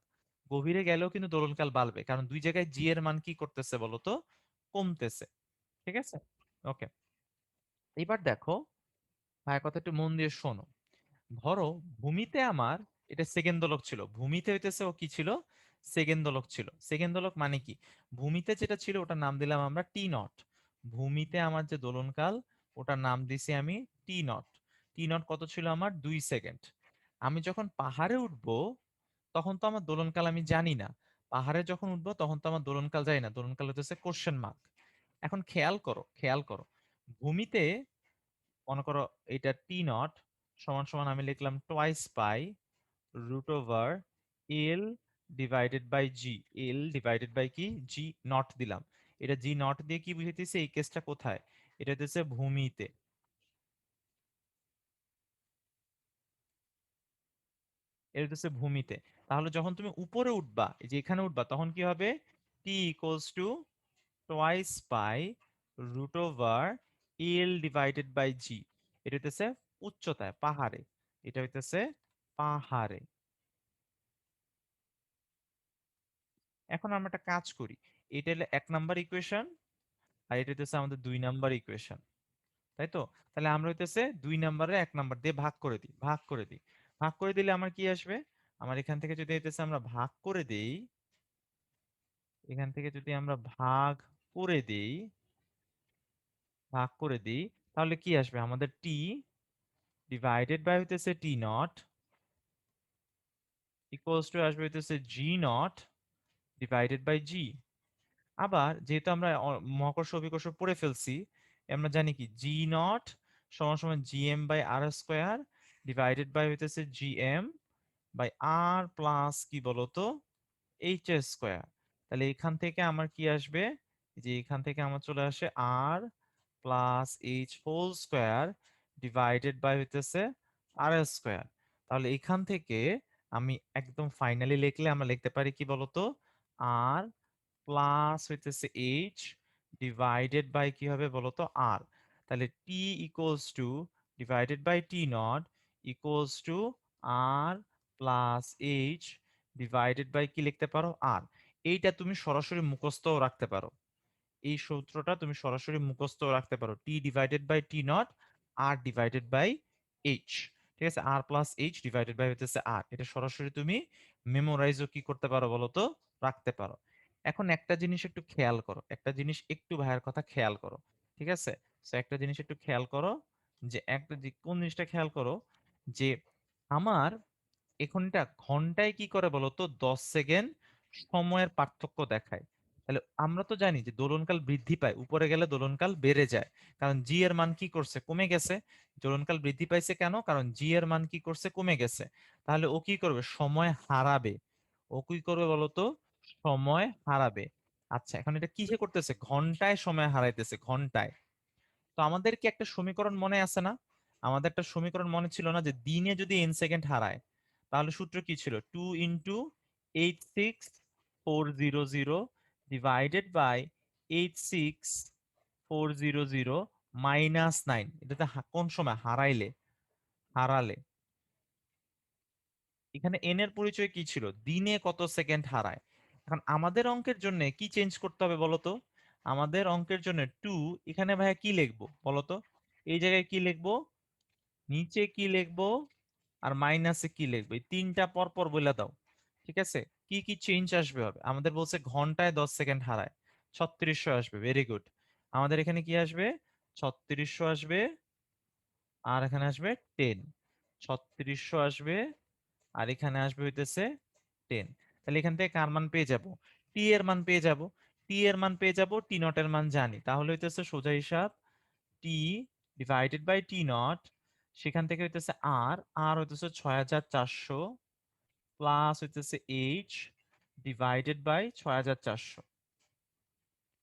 গভীরে গেলেও কিন্তু দোলনকাল বাড়বে, কারণ দুই জায়গায় জি এর মান কি করতেছে বলতো, কমতেছে। ঠিক আছে, ওকে। এবার দেখো, ভাইয়ের কথা একটু মন দিয়ে শোনো। ধরো ভূমিতে আমার, এটা সেকেন্ড দোলক ছিল, ভূমিতে হইতেছে ও কি ছিল, সেকেন্ড দোলক ছিল। সেকেন্ড দোলক মানে কি, ভূমিতে যেটা ছিল ওটার নাম দিলাম আমরা টি নট। ভূমিতে আমার যে দোলনকাল, ওটার নাম দিছি আমি টি নট। টি নট কত ছিল আমার, 2 সেকেন্ড। আমি যখন পাহাড়ে উঠবো তখন তো আমার দোলনকাল আমি জানি না, পাহাড়ে যখন উঠবো তখন তো আমার দোলনকাল জানি না, দোলনকাল হচ্ছে কোশ্চেন মার্ক। এখন খেয়াল করো, খেয়াল করো, ভূমিতে মনে করো এটা টি নট সমান সমান আমি লিখলাম twice pi root over L divided by G. L divided by কি, জি নট দিলাম। এটা জি নট দিয়ে কি বুঝাইতেছে, এই কেসটা কোথায়, এটা হচ্ছে ভূমিতে, এটা হচ্ছে ভূমিতে। তাহলে যখন তুমি উপরে উঠবা, এই যে এখানে উঠবা, তখন কি হবে, T equals to twice pi root over L divided by G. এটা হইতেছে উচ্চতায়, পাহাড়ে, এটা হইতেছে পাহাড়ে। এখন আমরা একটা কাজ করি, এটা হলো 1 নাম্বার ইকুয়েশন, আর এটা হইতেছে আমাদের 2 নাম্বার ইকুয়েশন, তাই তো? তাহলে আমরা হইতেছে 2 নাম্বারে 1 নাম্বার দিয়ে ভাগ করে দিই, ভাগ করে দিই। ভাগ করে দিলে আমার কি আসবে, আমার এখান থেকে যদি হইতেছে আমরা ভাগ করে দেই, এখান থেকে যদি আমরা ভাগ করে দেই, ভাগ করে দিই, তাহলে কি আসবে আমাদের, টি ডিভাইডেড বাই হইতেছে টি নট ইকুয়ালস টু আসবে হইতেছে জি নট ডিভাইডেড বাই জি। আবার যেহেতু আমরা মহাকর্ষ অভিকর্ষ পড়ে ফেলছি, আমরা জানি কি জি নট সমান সমান G M by R square divided by হইতেছে G M by R plus কি বলতো, এইচ স্কোয়ার। তাহলে এখান থেকে আমার কি আসবে, যে এখান থেকে আমার চলে আসে R plus H whole square divided by হইতেছে আর স্কোয়ার। তাহলে এখান থেকে আমি একদম ফাইনালি লিখলে আমরা লিখতে পারি কি বলতো, আর প্লাস হইতেছে এইচ ডিভাইডেড বাই কি হবে বলতো, আর। তাহলে T equals to divided by T not equals to R plus H divided by কি লিখতে পারো, আর। এইটা তুমি সরাসরি মুখস্থও রাখতে পারো, এই সূত্রটা তুমি সরাসরি মুখস্থ রাখতে পারো, T divided by T not R divided by H. ঠিক আছে, R plus H divided by হইতেছে আর। এটা সরাসরি তুমি মেমোরাইজও কি করতে পারো বলো তো, রাখতে পারো। এখন একটা জিনিস একটু খেয়াল করো, একটা জিনিস একটু ভাইয়ের কথা খেয়াল করো। ঠিক আছে, তো একটা জিনিস একটু খেয়াল করো, যে কোন জিনিসটা খেয়াল করো, যে আমার এখনটা ঘন্টায় কি করে বলতো 10 সেকেন্ড সময়ের পার্থক্য দেখায়। তাহলে আমরা তো জানি যে দোলনকাল বৃদ্ধি পায়, উপরে গেলে দোলনকাল বেড়ে যায়, কারণ জি এর মান কি করছে, কমে গেছে। দোলনকাল বৃদ্ধি পাইছে কেন, কারণ জি এর মান কি করছে, কমে গেছে। তাহলে ও কি করবে, সময় হারাবে। ও কি করবে বলতো, সময় হারাবে। আচ্ছা, এখন এটা কিসে করতেছে, ঘন্টায় সময় হারাইতেছে, ঘন্টায়। তো আমাদের কি একটা সমীকরণ মনে আছে না, আমাদের একটা সমীকরণ মনে ছিল না, যে দিনে যদি এন সেকেন্ড হারায়, তাহলে সূত্র কি ছিল, 2 × 86400 ডিভাইডেড বাই 86400 -9। এটাতে কোন সময় হারাইলে, হারালে। এখানে এন এর পরিচয় কি ছিল, দিনে কত সেকেন্ড হারায়। এখন আমাদের অঙ্কের জন্য কি চেঞ্জ করতে হবে বলতো, আমাদের অঙ্কের জন্য টু, এখানে ভাইয়া কি লিখবো বলতো, এই জায়গায় কি লিখবো, নিচে কি লিখবো, আর মাইনাসে কি লিখবো, এই তিনটা পর পর বলে দাও। ঠিক আছে, কি কি চেঞ্জ আসবে হবে, আমাদের বলছে ঘন্টায় 10 সেকেন্ড হারায়, 3600 আসবে, ভেরি গুড। আমাদের এখানে কি আসবে, 3600 আসবে, আর এখানে আসবে 10। 3600 আসবে, আর এখানে আসবে হইতেছে 10। তাহলে এখান থেকে কার মান পেয়ে যাব, টি এর মান পেয়ে যাব। টি এর মান পেয়ে যাব, টি নট এর মান জানি, তাহলে হইতেছে সোজা হিসাব টি ডিভাইডেড বাই টি নট, সেখান থেকে হইতেছে আর, আর হইতেছে 6400 প্লাস হইতেছে এইচ ডিভাইডেড বাই 6400।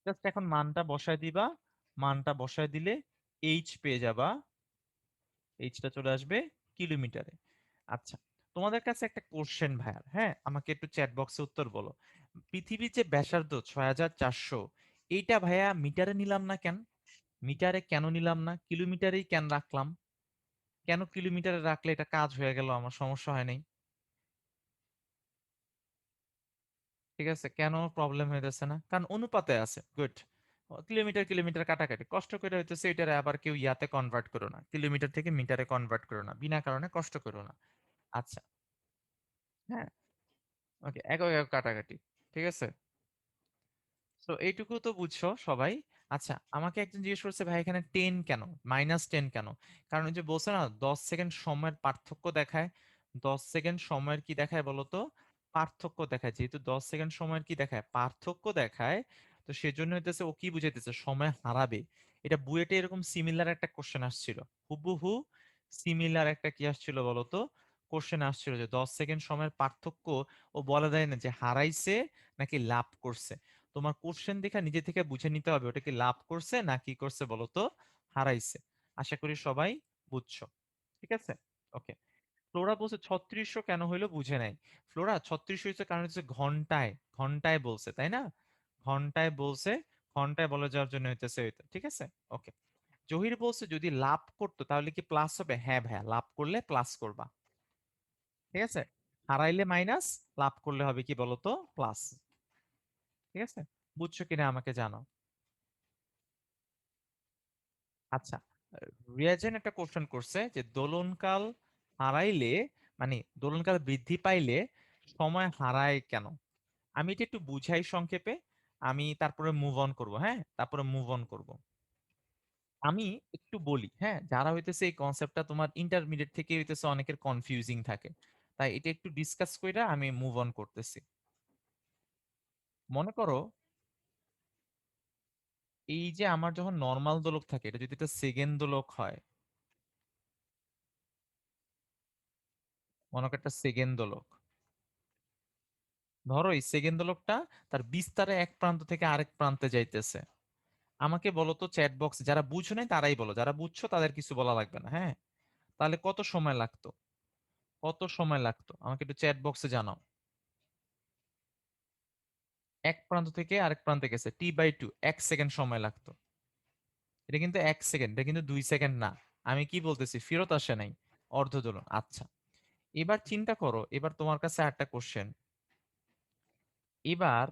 জাস্ট এখন মানটা বসায় দিবা, মানটা বসায় দিলে এইচ পেয়ে যাবা, এইচটা চলে আসবে কিলোমিটারে। আচ্ছা, তোমাদের কাছে একটা কোশ্চেন ভাইয়ার, হ্যাঁ, আমাকে একটু চ্যাট বক্সে উত্তর বলো। পৃথিবীর যে ব্যাসার্ধ 6400, এইটা ভাইয়া মিটারে নিলাম না কেন, মিটারে কেন নিলাম না, কিলোমিটারেই কেন রাখলাম, কেন কিলোমিটারে রাখলে এটা কাজ হয়ে গেল, আমার সমস্যা হয় নাই। ঠিক আছে, কেন প্রবলেম হইতেছে না, কারণ অনুপাতে আছে, গুড। কিলোমিটার কিলোমিটার কাটাকাটি কষ্ট করে হইতেছে, এটারে আবার কেউ ইয়াতে কনভার্ট করো না, কিলোমিটার থেকে মিটারে কনভার্ট করো না, বিনা কারণে কষ্ট করো না। আচ্ছা, হ্যাঁ, ওকে, একক একক কাটাকাটি, ঠিক আছে। তো এইটুকু তো বুঝছো সবাই। আচ্ছা, আমাকে একজন জিজ্ঞেস করছে ভাই এখানে 10 কেন, -10 কেন, কারণ ওই যে বলছে না 10 সেকেন্ড সময়ের পার্থক্য দেখায়। 10 সেকেন্ড সময়ের কি দেখায় বলতো, পার্থক্য দেখায়। যেহেতু 10 সেকেন্ড সময়ের কি দেখায়, পার্থক্য দেখায়, তো সেজন্য হইতেছে ও কি বুঝাইতেছে, সময় হারাবে। এটা বুয়েটে এরকম সিমিলার একটা কোশ্চেন আসছিল, হুবহু সিমিলার একটা কি আসছিল বলতো, কোশ্চেন আসছিল, যে 10 সেকেন্ড সময়ের পার্থক্য ও বলা যায় না যে হারাইছে নাকি লাভ করছে। তোমার কোশ্চেন দেখে নিজে থেকে বুঝে নিতে হবে ওটা কি লাভ করছে না কি করছে বলতো, হারাইছে। আশা করি সবাই বুঝছো, ঠিক আছে। ওকে, ফ্লোরা বলছে 3600 কেন হইলো বুঝে নাই। ফ্লোরা 3600 হচ্ছে কারণ হচ্ছে ঘন্টায়, ঘন্টায় বলছে তাই না, ঘন্টায় বলছে, ঘন্টায় বলে যাওয়ার জন্য হইতেছে ওইটা, ঠিক আছে। ওকে, জহির বলছে যদি লাভ করতো তাহলে কি প্লাস হবে, হ্যাঁ ভাইয়া, লাভ করলে প্লাস করবা। ঠিক আছে, হারাইলে মাইনাস, লাভ করলে হবে কি বলতো, প্লাস। ঠিক আছে, বুঝছো কিনা আমাকে জানাও। আচ্ছা, রিয়াজেন একটা কোশ্চেন করছে যে দোলনকাল হারাইলে, মানে দোলনকাল বৃদ্ধি পাইলে সময় হারায় কেন। আমি এটা একটু বুঝাই সংক্ষেপে, আমি তারপরে মুভ অন করব, হ্যাঁ, তারপরে মুভ অন করব। আমি একটু বলি, হ্যাঁ, যারা হইতেছে এই কনসেপ্টটা তোমার ইন্টারমিডিয়েট থেকে হইতেছে অনেকের কনফিউজিং থাকে, তাই এটা একটু ডিসকাস কইরা আমি মুভ অন করতেছি। মনে করো এই যে আমার যখন নর্মাল দোলক থাকে, এটা যদি একটা সেকেন্ড দোলক হয়, মনে করো একটা সেকেন্ড দোলক, ধরো এই সেকেন্ড দোলকটা তার বিস্তারে এক প্রান্ত থেকে আরেক প্রান্তে যাইতেছে। আমাকে বলো তো চ্যাট বক্স, যারা বুঝো নাই তারাই বলো, যারা বুঝছো তাদের কিছু বলা লাগবে না, হ্যাঁ। তাহলে কত সময় লাগতো, কত সময় লাগতো আমাকে একটু চ্যাট বক্সে জানাও। এক প্রান্ত থেকে আরেক প্রান্তে গেছে T/2, 1 সেকেন্ড সময় লাগতো। এটা কিন্তু 1 সেকেন্ড, এটা কিন্তু 2 সেকেন্ড না। আমি কি বলতেছি, ফেরত আসে নাই, অর্ধ দোলন। আচ্ছা, এবার চিন্তা করো, এবার তোমার কাছে একটা কোশ্চেন। এবার,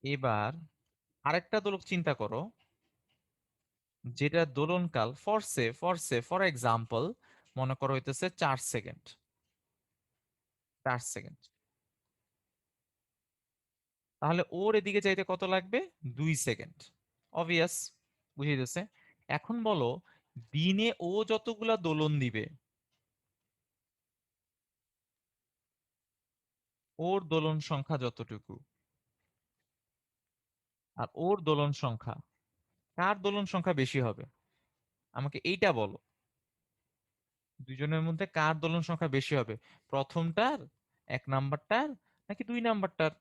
এবার আরেকটা দোলক চিন্তা করো, যেটা দোলনকাল ফর এক্সাম্পল মনে করো হইতেছে 4 সেকেন্ড, 4 সেকেন্ড। তাহলে ওর এদিকে যাইতে কত লাগবে? 2 সেকেন্ড। অবভিয়াস, বুঝিয়ে দিচ্ছে। এখন বলো, দিনে ও যতগুলা দোলন দিবে, ওর দোলন সংখ্যা যতটুকু, আর ওর দোলন সংখ্যা, কার দোলন সংখ্যা বেশি হবে? আমাকে এইটা বলো, দুজনের মধ্যে কার দোলন সংখ্যা বেশি হবে? প্রথমটার, 1 নাম্বারটার, নাকি 2 নাম্বারটার?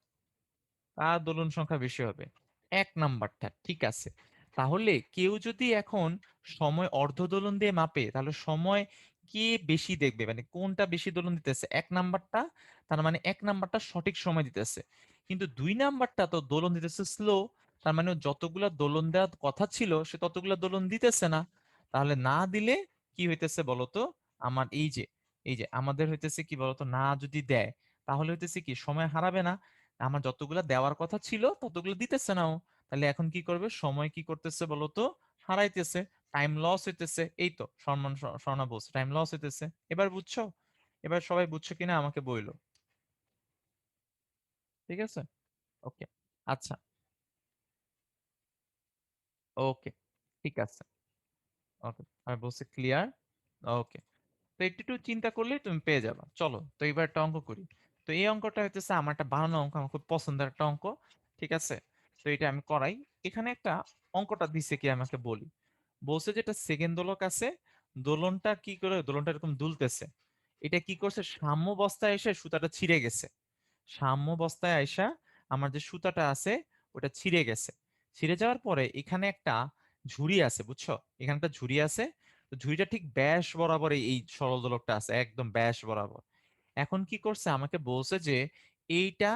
কার দোলন সংখ্যা বেশি হবে? 1 নাম্বারটা। ঠিক আছে, তাহলে কেউ যদি এখন সময় অর্ধ দোলন দিয়ে মাপে, তাহলে সময় কে বেশি দেখবে, মানে কোনটা বেশি দোলন দিতেছে? 1 নাম্বারটা। তার মানে 1 নাম্বারটা সঠিক সময় দিতেছে। কিন্তু 2 নাম্বারটা তো দোলন দিতেছে স্লো, তার মানে ও যতগুলা দোলন দেওয়ার কথা ছিল সে ততগুলা দোলন দিতেছে না। তাহলে না দিলে কি হইতেছে বলতো? আমার এই যে আমাদের হইতেছে কি বলতো, না যদি দেয় তাহলে হইতেছে কি সময় হারাবে না, আমার যতগুলা দেওয়ার কথা ছিল ততগুলো দিতেছে না ও। তাহলে এখন কি করবে? সময় কি করতেছে বলতো? হারাইতেছে, টাইম লস হইতেছে। এই তো স্বর্ণা বলছে টাইম লস হইতেছে। এবার বুঝছো? এবার সবাই বুঝছো কিনা আমাকে বইলো। ঠিক আছে, ওকে। আচ্ছা, ওকে, ঠিক আছে, ওকে, আমি বলছি ক্লিয়ার। ওকে, তো একটু একটু চিন্তা করলে তুমি পেয়ে যাবে। চলো তো এবার একটা অঙ্ক করি। তো এই অঙ্কটা হইতেছে আমার একটা বানানো অঙ্ক, আমার খুব পছন্দের একটা অঙ্ক। ঠিক আছে, তো এটা আমি করাই। এখানে একটা অঙ্কটা দিছে কি আমাকে বলি। বলছে যে একটা সেকেন্ড দোলক আছে, দোলনটা কি করে, দোলনটা এরকম দুলতেছে। এটা কি করছে? সাম্যাবস্থায় এসে সুতাটা ছিঁড়ে গেছে। সাম্যাবস্থায় আইসা আমার যে সুতাটা আছে ওটা ছিঁড়ে গেছে। ছিঁড়ে যাওয়ার পরে এখানে একটা ঝুড়ি আছে, বুঝছো? এখানে একটা ঝুড়ি আছে। তো ঝুড়িটা ঠিক ব্যাস বরাবর এই সরল দোলকটা আছে, একদম ব্যাস বরাবর। এখন কি করছে? আমাকে বলছে যে এইটা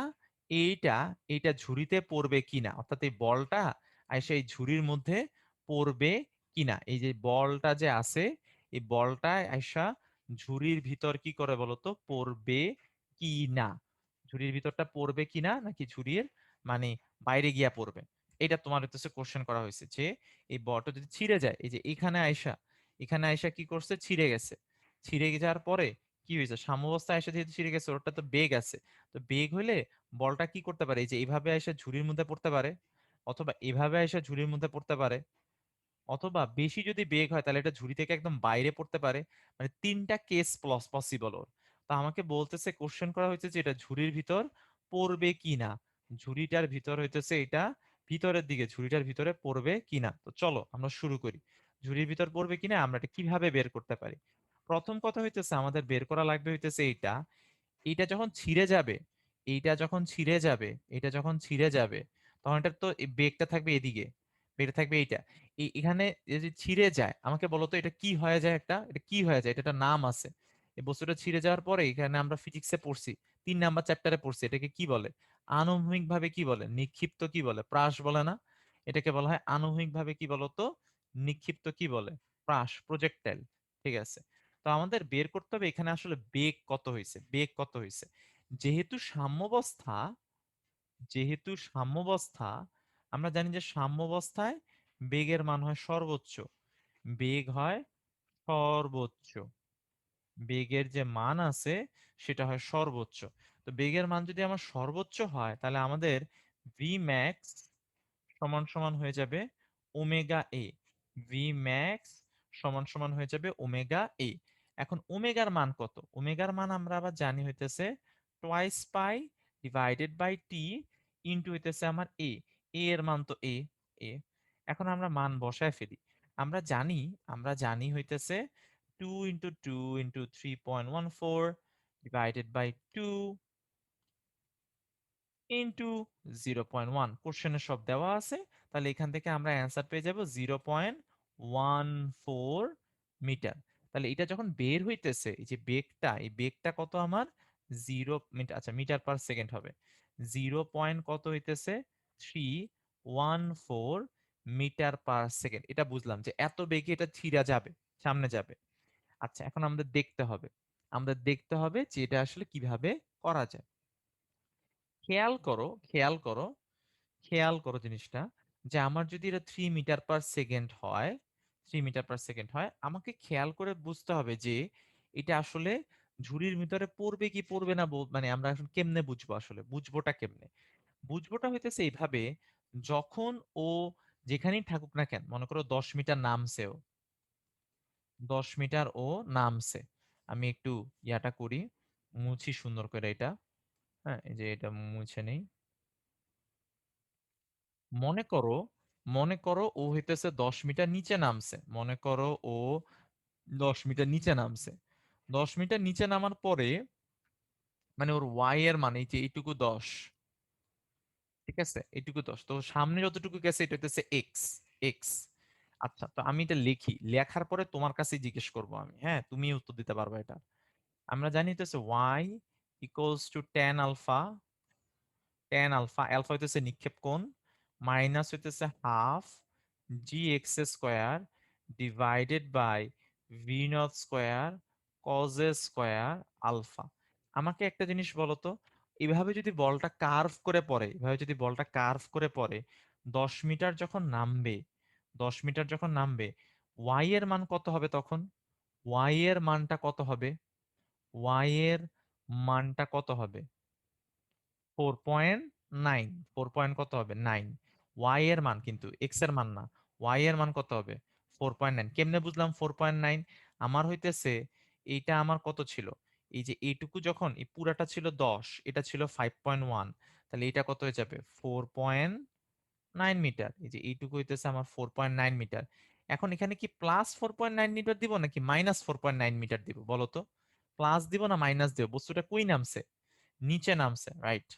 এইটা এইটা ঝুড়িতে পড়বে কিনা, অর্থাৎ এই বলটা আইসা এই ঝুড়ির মধ্যে পড়বে কিনা। এই যে বলটা যে আছে, এই বলটা আইসা ঝুড়ির ভিতর কি করে বলতো, পড়বে কি না। ঝুড়ির ভিতরটা পড়বে কিনা, নাকি ঝুড়ির মানে বাইরে গিয়া পড়বে। এটা তোমার হচ্ছে কোশ্চেন করা হয়েছে যে এই বলটা যদি ছিঁড়ে যায়, এই যে এখানে আইসা কি করছে? ছিঁড়ে গেছে। ছিঁড়ে যাওয়ার পরে কি হয়েছে? সাম্যাবস্থায় এসে যেহেতু ছিঁড়ে গেছে, ওটা তো বেগ আছে। তো বেগ হইলে বলটা কি করতে পারে? এই যে এইভাবে এসে ঝুড়ির মধ্যে পড়তে পারে, অথবা এভাবে এসে ঝুড়ির মধ্যে পড়তে পারে, অথবা বেশি যদি বেগ হয় তাহলে এটা ঝুড়ি থেকে একদম বাইরে পড়তে পারে। মানে 3টা কেস প্লস পসিবল ওর। তো আমাকে বলতেছে, কোশ্চেন করা হয়েছে যে এটা ঝুড়ির ভিতর পড়বে কিনা। ঝুড়িটার ভিতর হইতেছে এটা ভিতরের দিকে, ঝুড়িটার ভিতরে পড়বে কিনা। তো চলো আমরা শুরু করি। ঝুড়ির ভিতর পড়বে কিনা আমরা এটা কিভাবে বের করতে পারি। প্রথম কথা হইতেছে আমাদের বের করা লাগবে হইতেছে এইটা। এইটা যখন ছিঁড়ে যাবে, এইটা যখন ছিঁড়ে যাবে, এটা যখন ছিঁড়ে যাবে, তখন এটা তো বেগটা থাকবে এদিকে, বেগটা থাকবে এইটা। এখানে যদি ছিঁড়ে যায়, আমাকে বলো তো এটা কি হয়ে যায়? এটা কি হয়ে যায়? এটা একটা নাম আছে। এই বস্তুটা ছিঁড়ে যাওয়ার পরে এখানে আমরা ফিজিক্সে পড়ছি, 3 নাম্বার চ্যাপ্টারে পড়ছি, এটাকে কি বলে? আনুভূমিক ভাবে কি বলে? নিক্ষিপ্ত কি বলে? প্রাস বলে না? এটাকে বলা হয় আনুভূমিক ভাবে কি বলতো? নিক্ষিপ্ত কি বলে? প্রাস, প্রজেক্টাইল। ঠিক আছে, তো আমাদের বের করতে হবে এখানে আসলে বেগ কত হয়েছে। যেহেতু সাম্যাবস্থা, যেহেতু সাম্যাবস্থা, আমরা জানি যে সাম্যাবস্থায় বেগের মান হয় সর্বোচ্চ। বেগ হয় সর্বোচ্চ, বেগের যে মান আছে সেটা হয় সর্বোচ্চ। তো বেগের মান যদি আমার সর্বোচ্চ হয়, তাহলে আমাদের ভি ম্যাক্স সমান সমান হয়ে যাবে ওমেগা এ। ভি ম্যাক্স সমান সমান হয়ে যাবে ওমেগা এ। এখন ওমেগার মান কত? ওমেগার মান আমরা আবার জানি হইতেছে twice pi divided by T into হইতেছে আমার এ। এ এর মান তো এ। এ এখন আমরা মান বসায় ফেলি। আমরা জানি হইতেছে 2 × 2 × 3.14 ডিভাইডেড বাই 2 ইন্টু 0.1। কোশ্চেনে সব দেওয়া আছে। তাহলে এখান থেকে আমরা অ্যান্সার পেয়ে যাব 0.14 মিটার। তাহলে এটা যখন বের হইতেছে, এই যে বেগটা, এই বেগটা কত আমার? 0 মিটার, আচ্ছা মিটার পার সেকেন্ড হবে। 0. কত হইতেছে? 314 মিটার পার সেকেন্ড। এটা বুঝলাম যে এত বেগে এটা ছিঁড়া যাবে, সামনে যাবে। আচ্ছা, এখন আমাদের দেখতে হবে যে এটা আসলে কিভাবে করা যায়। খেয়াল করো জিনিসটা। যে আমার যদি এটা 3 মিটার পার সেকেন্ড হয়, 3 মিটার পার সেকেন্ড হয়, আমাকে খেয়াল করে বুঝতে হবে যে এটা আসলে ঝুড়ির ভিতরে পড়বে কি পড়বে না, মানে আমরা এখন কেমনে বুঝবো, আসলে বুঝবোটা কেমনে? বুঝবোটা হইতেছে এইভাবে, যখন ও যেখানেই থাকুক না কেন, মনে করো 10 মিটার নামছে, ও 10 মিটার ও নামছে, আমি একটু ইয়াটা করি, মুছি সুন্দর করে এটা। হ্যাঁ, এই যে এটা মুছে নেই। মনে করো, মনে করো ও হইতেছে 10 মিটার নিচে নামছে, মনে করো ও 10 মিটার নিচে নামছে। 10 মিটার নিচে নামার পরে, মানে ওর ওয়াই এর মানে এই যে এইটুকু 10, ঠিক আছে, এইটুকু 10, তো সামনে যতটুকু গেছে এটা হইতেছে এক্স, এক্স। আচ্ছা, তো আমি এটা লিখি, লেখার পরে তোমার কাছে জিজ্ঞেস করবো আমি, হ্যাঁ, তুমি উত্তর দিতে পারবে এটা। আমরা জানি হইতেছে y equals to tan alpha, tan alpha, alpha হইতেছে নিক্ষেপ কোণ, মাইনাস হইতেছে half g x square divided by V nought square cos square alpha. আমাকে একটা জিনিস বলো তো, এভাবে যদি বলটা কার্ভ করে পড়ে, এভাবে যদি বলটা কার্ভ করে পড়ে, 10 মিটার যখন নামবে, 10 মিটার যখন নামবে, ওয়াই এর মান কত হবে তখন? ওয়াই এর মানটা কত হবে? ওয়াই এর মানটা কত হবে? 4.9, 4 কত হবে? 9। ওয়াই এর মান, কিন্তু এক্স এর মান না, ওয়াই এর মান কত হবে? 4.9। কেমনে বুঝলাম 4.9? আমার হইতেছে এইটা আমার কত ছিল, এই যে এইটুকু যখন এই পুরাটা ছিল 10, এটা ছিল 5.1, তাহলে এটা কত হয়ে যাবে? 4.9 মিটার। এই যে এইটুকু হইতেছে আমার 4.9 মিটার। এখন এখানে কি প্লাস 4.9 মিটার দিব নাকি মাইনাস 4.9 মিটার দিব বলো তো? প্লাস দিব না মাইনাস দিব? বস্তুটা কই নামছে? নিচে নামছে, রাইট।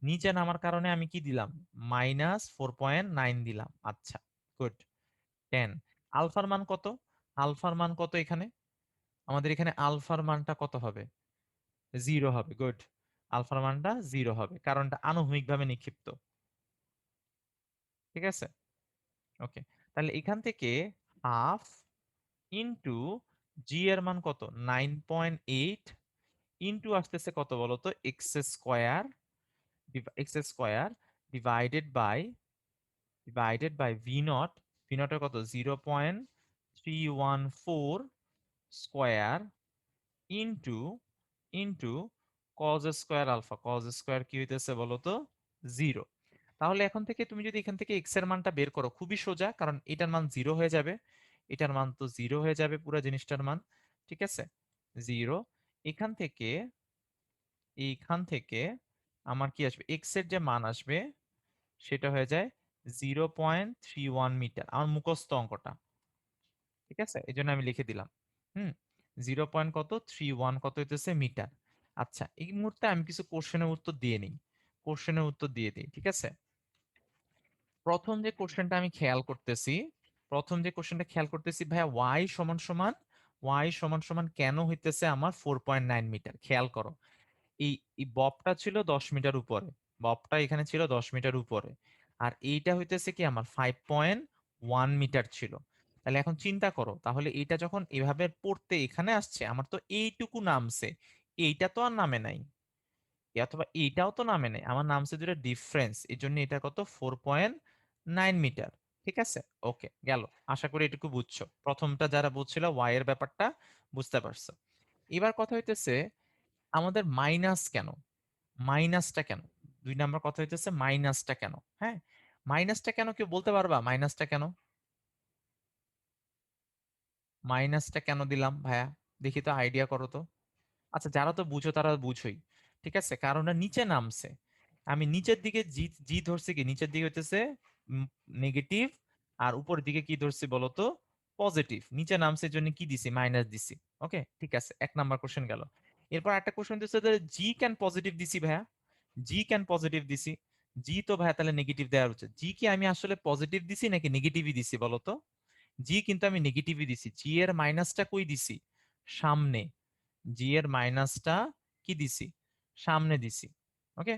নিচে নামার কারণে আমি কি দিলাম? -4.9 দিলাম। আচ্ছা, গুড। 10। আলফার মান কত? আলফার মান কত এখানে? আমাদের এখানে আলফার মানটা কত হবে? 0 হবে, গুড। আলফার মানটা 0 হবে, কারণটা আনুভূমিকভাবে নিক্ষিপ্ত, ঠিক আছে। ওকে, তাহলে এখান থেকে হাফ ইন্টু জি এর মান কত? 9.8 ইন্টু আসতেছে কত বলতো? X square, X square divided by V not. V নটের কত? 0.314 square into into cos square alpha. Cos square কি হইতেছে বলতো? 0। তাহলে এখন থেকে তুমি যদি এখান থেকে এক্স এর মানটা বের করো, খুবই সোজা, কারণ এটার মান 0 হয়ে যাবে, এটার মান তো 0 হয়ে যাবে, পুরো জিনিসটার মান, ঠিক আছে, 0। এখান থেকে, এইখান থেকে আমার কি আসবে? এক্স এর যে মান আসবে সেটা হয়ে যায় 0.31 মিটার, আমার মুখস্থ অঙ্কটা, ঠিক আছে, এই জন্য আমি লিখে দিলাম। হুম, 0. কত 31 কত হইতেছে মিটার। আচ্ছা, এই মুহূর্তে আমি কিছু কোশ্চেনের উত্তর দিয়ে নিই, কোশ্চেনের উত্তর দিয়ে দিই, ঠিক আছে। প্রথম যে কোশ্চেনটা আমি খেয়াল করতেছি, প্রথম যে কোশ্চেনটা খেয়াল করতেছি, ভাইয়া ওয়াই সমান সমান, ওয়াই সমান সমান কেন হইতেছে আমার 4.9 মিটার? খেয়াল করো, এই এই ববটা ছিল 10 মিটার উপরে, ববটা এখানে ছিল 10 মিটার উপরে, আর এইটা হইতেছে কি আমার 5.1 মিটার ছিল। তাহলে এখন চিন্তা করো, তাহলে এইটা যখন এভাবে পড়তে এখানে আসছে, আমার তো এইটুকু নামছে, এইটা তো আর নামে নাই, অথবা এইটাও তো নামে নাই, আমার নামছে দুটো ডিফারেন্স, এই জন্য এটা কত? 4.9 মিটার, ঠিক আছে। ওকে, গেল। আশা করি এটুকু বুঝছো, প্রথমটা যারা বুঝছিল ওয়াই এর ব্যাপারটা বুঝতে পারছো। এবার কথা হইতেছে আমাদের মাইনাস কেন, মাইনাসটা কেন? 2 নাম্বার কথা হইতেছে মাইনাসটা কেন। হ্যাঁ, মাইনাসটা কেন, কেউ বলতে পারবা মাইনাসটা কেন? মাইনাসটা কেন দিলাম ভাইয়া? দেখি তো, আইডিয়া করো তো। আচ্ছা, যারা তো বুঝো তারা বুঝোই, ঠিক আছে, কারণ ওটা নিচে নামছে। আমি নিচের দিকে জি, জি ধরছি, কি নিচের দিকে হইতেছে নেগেটিভ, আর উপরের দিকে কি ধরছি বলতো? পজিটিভ। নিচে নামছে জন্য কি দিছি? মাইনাস দিছি। ওকে, ঠিক আছে, 1 নাম্বার কোশ্চেন গেল। এরপর একটা কোশ্চেন দিচ্ছে যে জি ক্যান পজিটিভ দিছি ভাইয়া, জি ক্যান পজিটিভ দিছি, জি তো ভাইয়া তাহলে নেগেটিভ দেওয়ার উচিত। জি কি আমি আসলে পজিটিভ দিছি নাকি নেগেটিভই দিছি বলতো? জি কিন্তু আমি নেগেটিভই দিছি, জি এর মাইনাসটা কই দিছি? সামনে। জি এর মাইনাসটা কি দিছি? সামনে দিছি। ওকে,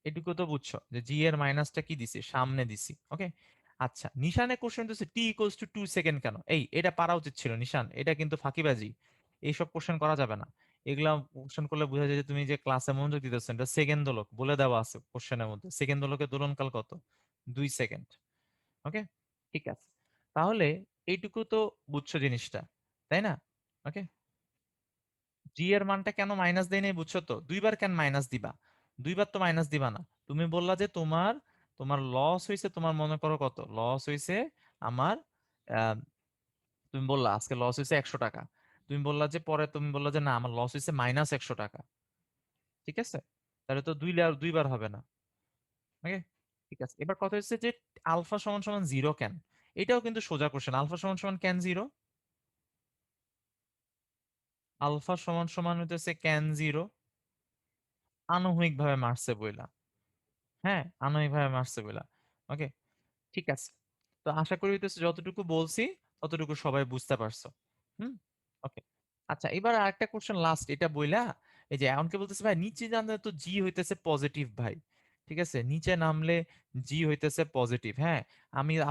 এটুকু তো বুঝছো যে জি এর মাইনাসটা কি দিছি? সামনে দিছি। ওকে, আচ্ছা, নিশানে কোশ্চেন দিচ্ছে টি ইকুয়ালস টু 2 সেকেন্ড কেন? এই এটা পারা উচিত ছিল নিশান, এটা কিন্তু ফাঁকিবাজি, এইসব কোশ্চেন করা যাবে না। এগুলা কোশ্চেন করলে বোঝা যায় যে তুমি যে ক্লাসে মনোযোগ দিতেছো, এটা সেকেন্ড দোলক বলে দেওয়া আছে কোশ্চেনের মধ্যে, সেকেন্ড দোলকের দোলনকাল কত? 2 সেকেন্ড। ওকে, ঠিক আছে। তাহলে এইটুকু তো বুঝছো জিনিসটা, তাই না? ওকে, জি এর মানটা কেন মাইনাস দেয় নাই বুঝছো তো? দুইবার কেন মাইনাস দিবা? দুইবার তো মাইনাস দিবা না। তুমি বললা যে তোমার তোমার লস হয়েছে, তোমার মনে করো কত লস হয়েছে আমার, আহ, তুমি বললা আজকে লস হয়েছে 100 টাকা। তুমি বললা যে পরে তুমি বললা যে না আমার লস হয়েছে -100 টাকা। ঠিক আছে, তাহলে তো দুইবার হবে না। ওকে, ঠিক আছে। এবার কথা হচ্ছে যে আলফা সমান সমান জিরো কেন? এটাও কিন্তু সোজা কোশ্চেন। আলফা সমান সমান কেন জিরো? আলফা সমান সমান হইতেছে কেন জিরো? আনুভূমিক ভাবে মারছে বইলা। হ্যাঁ, আনুভূমিক ভাবে মারছে বইলা। ওকে, ঠিক আছে। তো আশা করি হইতেছে যতটুকু বলছি ততটুকু সবাই বুঝতে পারছো। হুম, ওকে। আচ্ছা, এবার আরেকটা কোশ্চেন লাস্ট এটা বইলা। এই যে এমনকি বলতেছে ভাই নিচে জানলে তো জি হইতেছে পজিটিভ ভাই। ঠিক আছে, নিচে নামলে জি হইতেছে পজিটিভ। হ্যাঁ,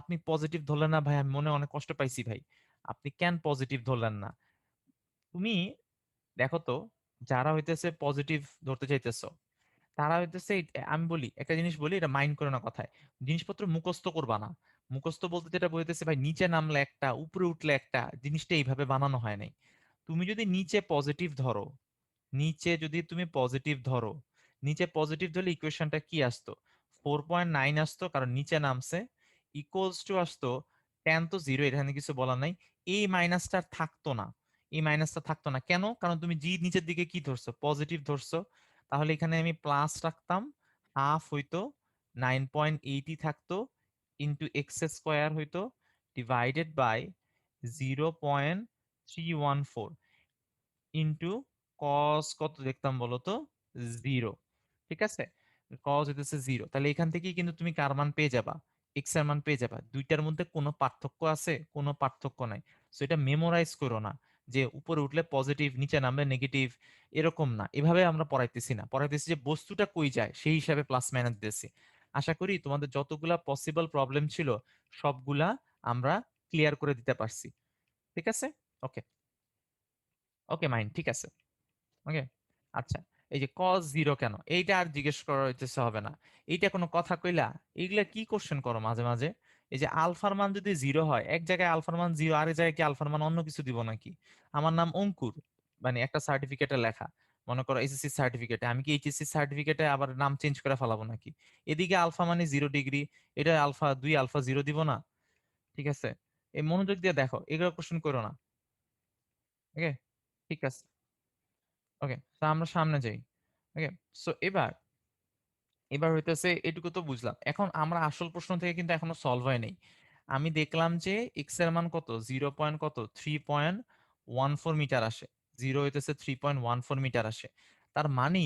আপনি পজিটিভ ধরলেন না ভাই, আমি মনে অনেক কষ্ট পাইছি ভাই। আপনি কেন পজিটিভ ধরলেন না? তুমি দেখো তো, যারা হইতেছে পজিটিভ ধরতে চাইতেছো তারা হইতেছে আমি বলি একটা জিনিস বলি, এটা মাইন্ড করে না কথায়। জিনিসপত্র মুখস্থ করবা না। মুখস্থ বলতে যেটা বলতেছে ভাই, নিচে নামলে একটা উপরে উঠলে একটা, জিনিসটা এইভাবে বানানো হয় নাই। তুমি যদি নিচে পজিটিভ ধরো, নিচে যদি তুমি পজিটিভ ধরো, নিচে পজিটিভ ধরলে ইকুয়েশনটা কি আসতো? 4.9 আসতো, কারণ নিচে নামছে। ইকুয়ালস টু আসতো টেন তো জিরো, এখানে কিছু বলার নাই। এই মাইনাসটা থাকতো না। এই মাইনাসটা থাকতো না কেন? কারণ তুমি জি নিচের দিকে কি ধরছো? পজিটিভ ধরছো। তাহলে এখানে আমি প্লাস রাখতাম, হাফ হইতো 9.80 থাকতো, ইন্টু এক্স স্কোয়ার হইতো, ডিভাইডেড বাই 0.314 ইন্টু কস কত দেখতাম বলো তো? জিরো। ঠিক আছে, কস হইতেছে জিরো। তাহলে এখান থেকেই কিন্তু তুমি কার মান পেয়ে যাবা? এক্স এর মান পেয়ে যাবা। দুইটার মধ্যে কোনো পার্থক্য আছে? কোনো পার্থক্য নাই। সো এটা মেমোরাইজ করো না যে উপরে উঠলে পজিটিভ নিচে নামলে নেগেটিভ। এরকম না, এভাবে আমরা পড়াইতেছি না, পড়াইতেছি যে বস্তুটা কই যায় সেই হিসাবে প্লাস মাইনাস দিতেছি। আশা করি তোমাদের যতগুলা পসিবল প্রবলেম ছিল সবগুলা আমরা ক্লিয়ার করে দিতে পারছি। ঠিক আছে, ওকে। ওকে মাইন্ড, ঠিক আছে। ওকে, আচ্ছা। এই যে কজ জিরো কেন, এইটা আর জিজ্ঞেস করা হইতেছে হবে না। এইটা কোনো কথা কইলা? এইগুলা কি কোশ্চেন করো মাঝে মাঝে। এই যে আলফার মান যদি জিরো হয়, এক জায়গায় আলফার মান জিরো, আরেক জায়গায় কি আলফার মান অন্য কিছু দিব নাকি? আমার নাম অঙ্কুর, মানে একটা সার্টিফিকেটে লেখা, মনে করো এসএসসি সার্টিফিকেটে, আমি কি এইচএসসি সার্টিফিকেটে আবার নাম চেঞ্জ করে ফেলাবো নাকি? এদিকে আলফা মানে 0 ডিগ্রি, এটা আলফা 2 আলফা 0 দিব না? ঠিক আছে, এই মনোযোগ দিয়ে দেখো, এগুলো কোশ্চেন করো না। ওকে, ঠিক আছে। ওকে, তো আমরা সামনে যাই। ওকে, সো এবার এবার হইতেছে এটুকু তো বুঝলাম। এখন আমরা আসল প্রশ্ন থেকে কিন্তু এখনো সলভ হয় নাই। আমি দেখলাম যে এক্স এর মান কত, 3.14 মিটার আসে। জিরো হইতেছে 3.14 মিটার আসে। তার মানে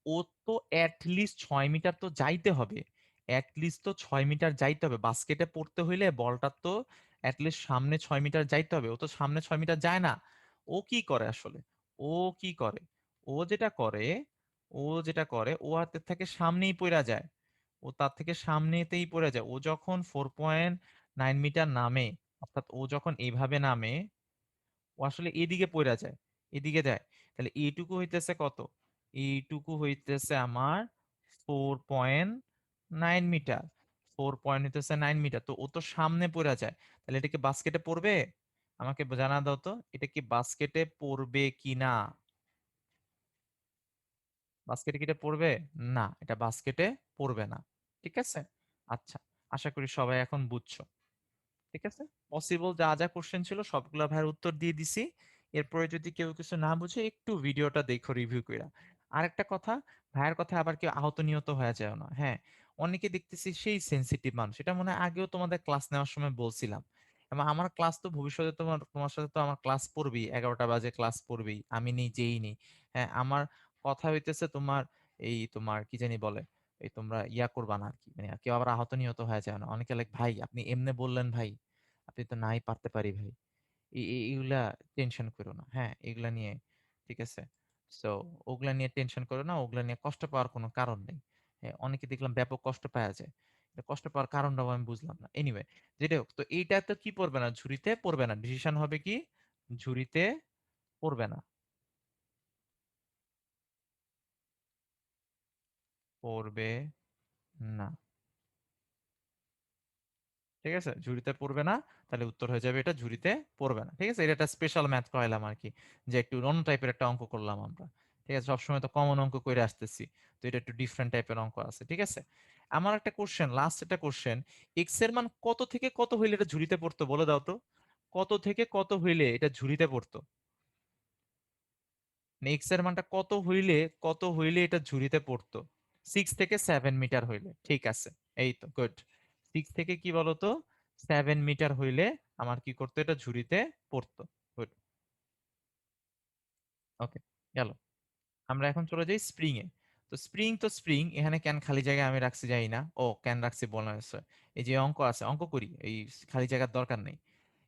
ও তো অ্যাটলিস্ট 6 মিটার তো যাইতে হবে। অ্যাটলিস্ট তো 6 মিটার যাইতে হবে, বাস্কেটে পড়তে হইলে বলটা তো অ্যাটলিস্ট সামনে 6 মিটার যাইতে হবে। ও তো সামনে 6 মিটার যায় না। ও কি করে আসলে? ও কি করে? ও যেটা করে, ও হাতের থেকে সামনেই পড়া যায়। ও তার থেকে সামনেতেই পড়ে যায়। ও যখন 4.9 মিটার নামে, অর্থাৎ ও যখন এইভাবে নামে, ও আসলে এদিকে পড়া যায়, এদিকে যায়। তাহলে এইটুকু হইতেছে কত? এইটুকু হইতেছে আমার 4.9 মিটার। 4 হইতেছে 9 মিটার, তো ও তো সামনে পড়া যায়। তাহলে এটা কি বাস্কেটে পড়বে? আমাকে জানা দাও তো, এটা কি বাস্কেটে পড়বে কি না? বাস্কেটে কি এটা পড়বে? না, এটা বাস্কেটে পড়বে না। ঠিক আছে, আচ্ছা। আশা করি সবাই এখন বুঝছো। ঠিক আছে, পসিবল যা যা কোশ্চেন ছিল সবগুলা ভাইয়ের উত্তর দিয়ে দিছি। এরপরে যদি কেউ কিছু না বুঝে একটু ভিডিওটা দেখো রিভিউ কইরা। আরেকটা কথা, ভাইয়ের কথা আবার কেউ আহত নিহত হয়ে যায় না, হ্যাঁ। অনেকে দেখতেছি সেই সেনসিটিভ মানুষ, এটা মনে হয় আগেও তোমাদের ক্লাস নেওয়ার সময় বলছিলাম। এবং আমার ক্লাস তো ভবিষ্যতে তোমার তোমার সাথে তো আমার ক্লাস পড়বেই, 11টা বাজে ক্লাস পড়বেই, আমি নেই যেই নেই। হ্যাঁ, আমার কথা হইতেছে তোমার, এই তোমার কি জানি বলে, এই তোমরা ইয়া করবা না আর কি, মানে কেউ আবার আহত নিহত হয়ে যায় না। অনেকে লাইক ভাই আপনি এমনে বললেন ভাই, আপনি তো নাই পারতে পারি ভাই। এগুলা টেনশন করো না, হ্যাঁ এগুলা নিয়ে। ঠিক আছে, সো ওগুলা নিয়ে টেনশন করো না, ওগুলা নিয়ে কষ্ট পাওয়ার কোনো কারণ নেই। হ্যাঁ, অনেকে দেখলাম ব্যাপক কষ্ট পাওয়া যায়। এটা কষ্ট পাওয়ার কারণটাও আমি বুঝলাম না। এনিওয়ে, যেটা হোক, তো এইটা তো কি পড়বে না, ঝুড়িতে পড়বে না, ডিসিশন হবে কি ঝুড়িতে পড়বে না, পড়বে না। ঠিক আছে, ঝুড়িতে পড়বে না, তাহলে উত্তর হয়ে যাবে এটা ঝুড়িতে পড়বে না। ঠিক আছে, এটা একটা স্পেশাল ম্যাথ করাইলাম আর কি, যে একটু অন্য টাইপের একটা অঙ্ক করলাম আমরা। ঠিক আছে, সবসময় তো কমন অঙ্ক করে আসতেছি, তো এটা একটু ডিফারেন্ট টাইপের অঙ্ক আছে। ঠিক আছে, আমার একটা কোশ্চেন, লাস্ট একটা কোশ্চেন, এক্স এর মান কত থেকে কত হইলে এটা ঝুড়িতে পড়তো বলে দাও তো। কত থেকে কত হইলে এটা ঝুড়িতে পড়তো, এক্স এর মানটা কত হইলে এটা ঝুড়িতে পড়তো? 6 থেকে 7 মিটার হইলে। ঠিক আছে, এই তো গুড। 6 থেকে কি বলতো, 7 মিটার হইলে আমার কি করতো, এটা ঝুড়িতে পড়তো। গুড, ওকে, গেল। আমরা এখন চলে যাই স্প্রিং এ। তো স্প্রিং এখানে কেন খালি জায়গায় আমি রাখছি জানি না, ও কেন রাখছি বলা হয়েছে। এই যে অঙ্ক আছে, অঙ্ক করি, এই খালি জায়গার দরকার নেই।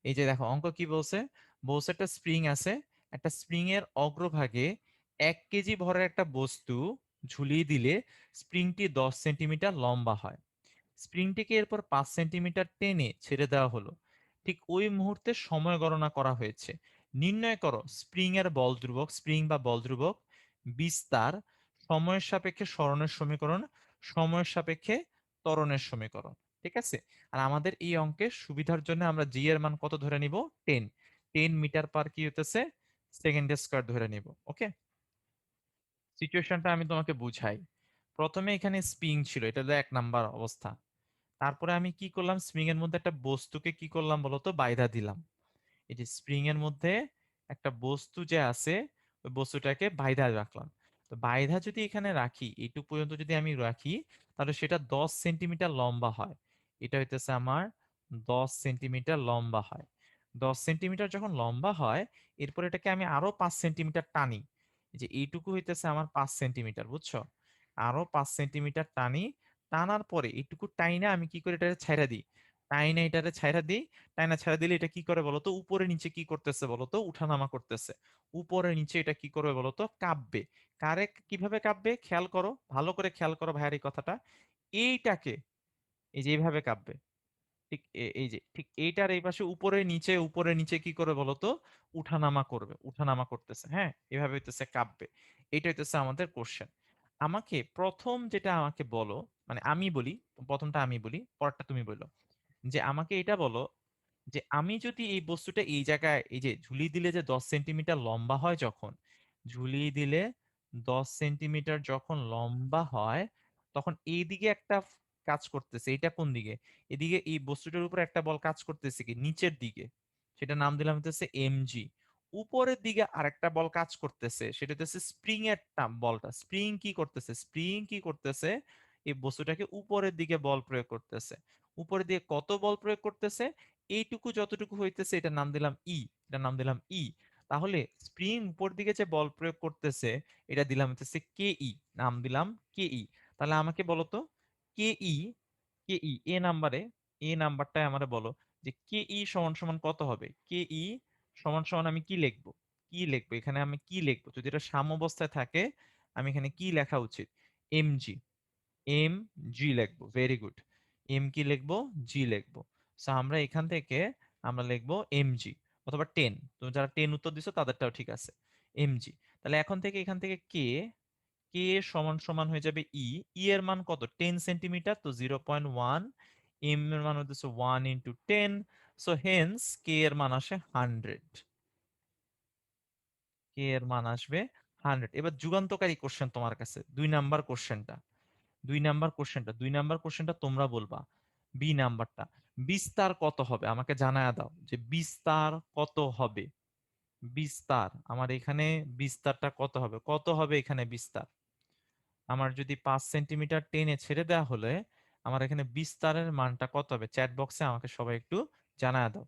এই যে দেখো অঙ্ক কি বলছে, বলছে একটা স্প্রিং আছে, একটা স্প্রিং এর অগ্রভাগে 1 কেজি ভরের একটা বস্তু ঝুলিয়ে দিলে স্প্রিংটি 10 সেন্টিমিটার লম্বা হয়। স্প্রিংটিকে এরপর 5 সেন্টিমিটার টেনে ছেড়ে দেওয়া হলো। ঠিক ওই মুহূর্তে সময় গণনা করা হয়েছে। নির্ণয় করো স্প্রিং এর বল ধ্রুবক, স্প্রিং বা বল ধ্রুবক, বিস্তার, সময়ের সাপেক্ষে সরণের সমীকরণ, সময়ের সাপেক্ষে ত্বরণের সমীকরণ। ঠিক আছে, আর আমাদের এই অঙ্কের সুবিধার জন্য আমরা জি এর মান কত ধরে নিব, 10। 10 মিটার পার কি হতেছে, সেকেন্ড স্কোয়ার ধরে নিব। ওকে, সিচুয়েশনটা আমি তোমাকে বুঝাই। প্রথমে এখানে স্প্রিং ছিল, এটা হলো 1 নাম্বার অবস্থা। তারপরে আমি কি করলাম, স্প্রিং এর মধ্যে একটা বস্তুকে কি করলাম বলতো, বাইধা দিলাম। এই যে স্প্রিং এর মধ্যে একটা বস্তু যে আছে, ওই বস্তুটাকে বাইধা রাখলাম। তো বাইধা যদি এখানে রাখি, এইটুকু পর্যন্ত যদি আমি রাখি, তাহলে সেটা 10 সেন্টিমিটার লম্বা হয়। এটা হইতেছে আমার 10 সেন্টিমিটার লম্বা হয়। 10 সেন্টিমিটার যখন লম্বা হয়, এরপর এটাকে আমি আরো 5 সেন্টিমিটার টানি। এই যে এইটুকু হইতেছে আমার 5 সেন্টিমিটার, বুঝছো? আরো 5 সেন্টিমিটার টানি। টানার পরে এইটুকু টাইনা আমি কি করে এটা ছাইড়া দিই, টাইনা এটারে ছাইড়া দিই। টাইনা ছাড়া দিলে এটা কি করে বলতো, উপরে নিচে কি করতেছে বলতো, উঠানামা করতেছে। উপরে নিচে এটা কি করবে বলতো, কাঁপবে। কারে কিভাবে কাঁপবে খেয়াল করো, ভালো করে খেয়াল করো ভাইয়ার এই কথাটা। এইটাকে, এই যে এইভাবে কাঁপবে। ঠিক এই যে ঠিক এইটার এই পাশে উপরে নিচে কি করে বলতো, উঠানামা করবে, উঠানামা করতেছে। হ্যাঁ, এভাবে হইতেছে কাঁপবে। এটা হইতেছে আমাদের কোশ্চেন। আমাকে প্রথম যেটা আমাকে বলো, মানে আমি বলি, প্রথমটা আমি বলি, পরেরটা তুমি বলো। যে আমাকে এটা বলো, যে আমি যদি এই বস্তুটা এই জায়গায় এই যে ঝুলিয়ে দিলে যে 10 সেন্টিমিটার লম্বা হয়, যখন ঝুলিয়ে দিলে 10 সেন্টিমিটার যখন লম্বা হয়, তখন এইদিকে একটা কাজ করতেছে, এটা কোন দিকে, এদিকে এই বস্তুটার উপর একটা বল কাজ করতেছে কি নিচের দিকে, সেটা নাম দিলাম হচ্ছে এমজি। উপরের দিকে আরেকটা বল কাজ করতেছে, সেটা হচ্ছে স্প্রিং এর বলটা। স্প্রিং কি করতেছে, এই বস্তুটাকে উপরের দিকে বল প্রয়োগ করতেছে। উপরের দিকে কত বল প্রয়োগ করতেছে, এইটুকু যতটুকু হইতেছে, এটার নাম দিলাম ই, এটার নাম দিলাম ই। তাহলে স্প্রিং উপর দিকে যে বল প্রয়োগ করতেছে, এটা দিলাম হচ্ছে কে ই, নাম দিলাম কে ই। তাহলে আমাকে বলো তো, কে ই, কে ই এ নাম্বারে, এ নাম্বারটাই আমারে বলো, যে কে ই সমান সমান কত হবে। কে ই সমান সমান আমি কি লিখবো, কি লিখবো এখানে, আমি কি লিখবো যদি এটা সাম্যাবস্থায় থাকে, আমি এখানে কি লেখা উচিত, এমজি। এম জি লিখবো, ভেরি গুড। এম কি লিখবো, জি লিখবো। সো আমরা এখান থেকে আমরা লিখবো এম জি, অথবা 10। তুমি যারা 10 উত্তর দিছো তাদেরটাও ঠিক আছে, এম জি। তাহলে এখন থেকে এখান থেকে কে, কে সমান সমান হয়ে যাবে ই। ই এর মান কত, 10 সেন্টিমিটার, তো 0.1। এম এর মান হচ্ছে 1 × 10। সো হেন্স কে এর মান আসে 100। কে এর মান আসবে 100। এবার যুগান্তকারী কোশ্চেন তোমার কাছে, 2 নাম্বার কোশ্চেনটা। 2 নাম্বার কোশ্চেনটা তোমরা বলবা। বি নাম্বারটা, বিস্তার কত হবে আমাকে জানায়া দাও, যে বিস্তার কত হবে। বিস্তার আমার এখানে, বিস্তারটা কত হবে, কত হবে এখানে বিস্তার। আমার যদি 5 সেন্টিমিটার টেনে ছেড়ে দেওয়া হলে আমার এখানে বিস্তারের মানটা কত হবে, চ্যাট বক্সে আমাকে সবাই একটু জানায়া দাও।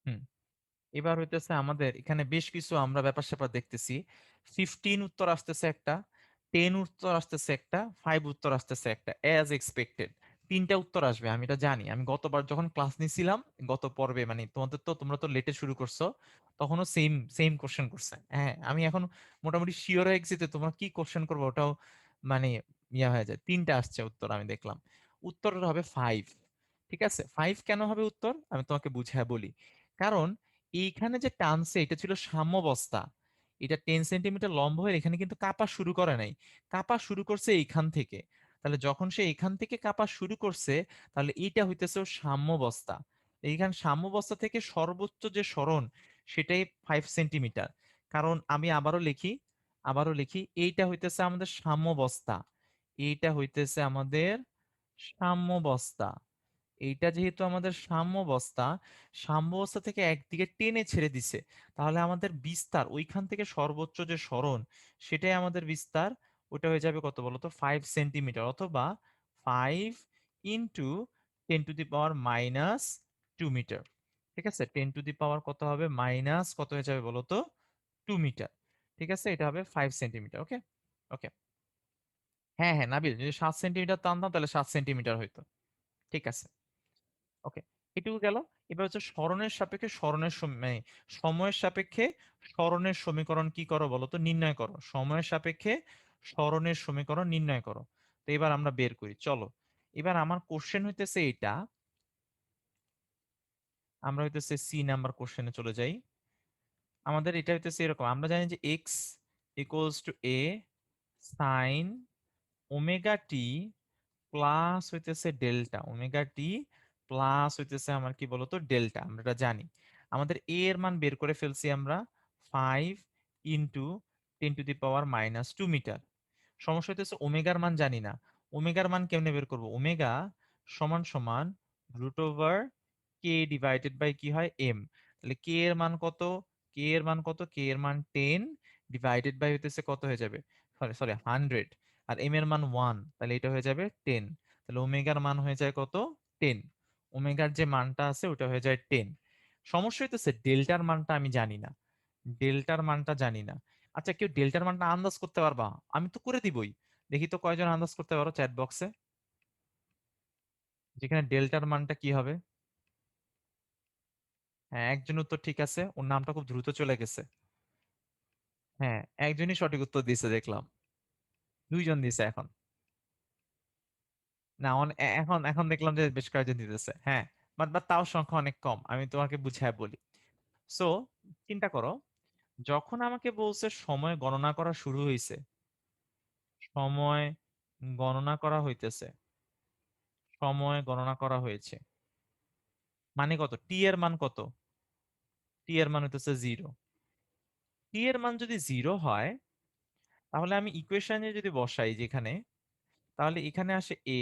হুম, এবার হইতেছে আমাদের এখানে বেশ কিছু আমরা ব্যাপার স্যাপার দেখতেছি। 15 উত্তর আসতেছে একটা, 10 উত্তর আসতেছে একটা, 5 উত্তর আসতেছে একটা, অ্যাজ এক্সপেক্টেড। 3টা উত্তর আসবে, আমি এটা জানি। আমি গতবার যখন ক্লাস নিছিলাম, গত পর্বে, মানে তোমাদের তো, তোমরা তো লেটে শুরু করছো, তখনও সেম সেম কোশ্চেন করছে। হ্যাঁ, আমি এখন মোটামুটি শিওর হয়ে গেছি যে তোমরা কি কোশ্চেন করবো, ওটাও মানে ইয়া হয়ে যায়। 3টা আসছে উত্তর, আমি দেখলাম। উত্তর হবে 5। ঠিক আছে, 5 কেন হবে উত্তর, আমি তোমাকে বুঝায় বলি। কারণ এইখানে যে টানছে, এটা ছিল সাম্যাবস্থা। এটা 10 সেন্টিমিটার লম্বা হয়ে এখানে কিন্তু কাঁপা শুরু করে নাই, কাঁপা শুরু করছে এইখান থেকে। তাহলে যখন সে এখান থেকে কাঁপা শুরু করছে, তাহলে এইটা হইতেছে ওর সাম্যাবস্থা। এইখান সাম্যাবস্থা থেকে সর্বোচ্চ যে সরণ সেটাই 5 সেন্টিমিটার। কারণ আমি আবারও লিখি এইটা হইতেছে আমাদের সাম্যাবস্থা, এইটা হইতেছে আমাদের সাম্যাবস্থা। এইটা যেহেতু আমাদের সাম্যাবস্থা, সাম্যাবস্থা থেকে একদিকে টেনে ছেড়ে দিছে, তাহলে আমাদের বিস্তার ওইখান থেকে সর্বোচ্চ যে সরণ সেটাই আমাদের বিস্তার। ওটা হয়ে যাবে কত বলতো, 5 সেন্টিমিটার, অথবা 5 × 10⁻² মিটার। ঠিক আছে, 10⁻, কত হবে, মাইনাস কত হয়ে যাবে বলতো, 2 মিটার। ঠিক আছে, এটা হবে 5 সেন্টিমিটার। ওকে, ওকে। হ্যাঁ হ্যাঁ নাবিল, যদি 7 সেন্টিমিটার টানতাম তাহলে 7 সেন্টিমিটার হইতো। ঠিক আছে, ওকে। এটুকু গেল। এবার হচ্ছে স্মরণের সাপেক্ষে মানে সময়ের সাপেক্ষে স্মরণের সমীকরণ কি করো বলো তো, নির্ণয় করো। সময়ের সাপেক্ষে স্মরণের সমীকরণ নির্ণয় করো। তো এবার আমরা বের করি, চলো। এবার আমার কোশ্চেন হইতেছে এটা, আমরা হইতেছে সি নাম্বার কোশ্চেনে চলে যাই। আমাদের এটা হইতেছে এরকম, আমরা জানি যে এক্স ইকুয়ালস টু এ সাইন ওমেগা টি প্লাস হইতেছে ডেল্টা, ওমেগা টি প্লাস হইতেছে আমার কি বলতো ডেল্টা, আমরা এটা জানি। আমাদের এ এর মান বের করে ফেলছি আমরা, 5 × 10⁻²মিটার। সমস্যা হইতেছে ওমেগার মান জানি না। ওমেগার মান কেমনে বের করব, ওমেগা সমান সমান √k/, কি হয়, এম। তাহলে কে এর মান কত, কে এর মান 10 হইতেছে কত হয়ে যাবে, সরি সরি 100, আর এম এর মান 1, তাহলে এটা হয়ে যাবে 10। তাহলে ওমেগার মান হয়ে যায় কত, 10। ওমেগার যে মানটা আছে ওটা হয়ে যায় 10। সমস্যা হইতেছে ডেল্টার মানটা আমি জানি না, ডেল্টার মানটা জানি না। আচ্ছা, কেউ ডেল্টার মানটা আন্দাজ করতে পারবা? আমি তো করে দিবই। দেখি তো কয়জন আন্দাজ করতে পারো চ্যাট বক্সে, যেখানে ডেল্টার মানটা কি হবে। হ্যাঁ, একজন উত্তর ঠিক আছে, ওর নামটা খুব দ্রুত চলে গেছে। হ্যাঁ, একজনই সঠিক উত্তর দিয়েছে দেখলাম, দুইজন দিয়েছে এখন। না এখন এখন দেখলাম যে বেশ কয়েকজন দিতেছে, হ্যাঁ। বাট তাও সংখ্যা অনেক কম, আমি তোমাকে বুঝায় বলি। সো চিন্তা করো, যখন আমাকে বলছে সময় গণনা করা শুরু হয়েছে, সময় গণনা করা হইতেছে, সময় গণনা করা হয়েছে, মানে কত, টি এর মান কত, টি এর মান হইতেছে 0। টি এর মান যদি 0 হয়, তাহলে আমি ইকুয়েশনে যদি বসাই যেখানে, তাহলে এখানে আসে এ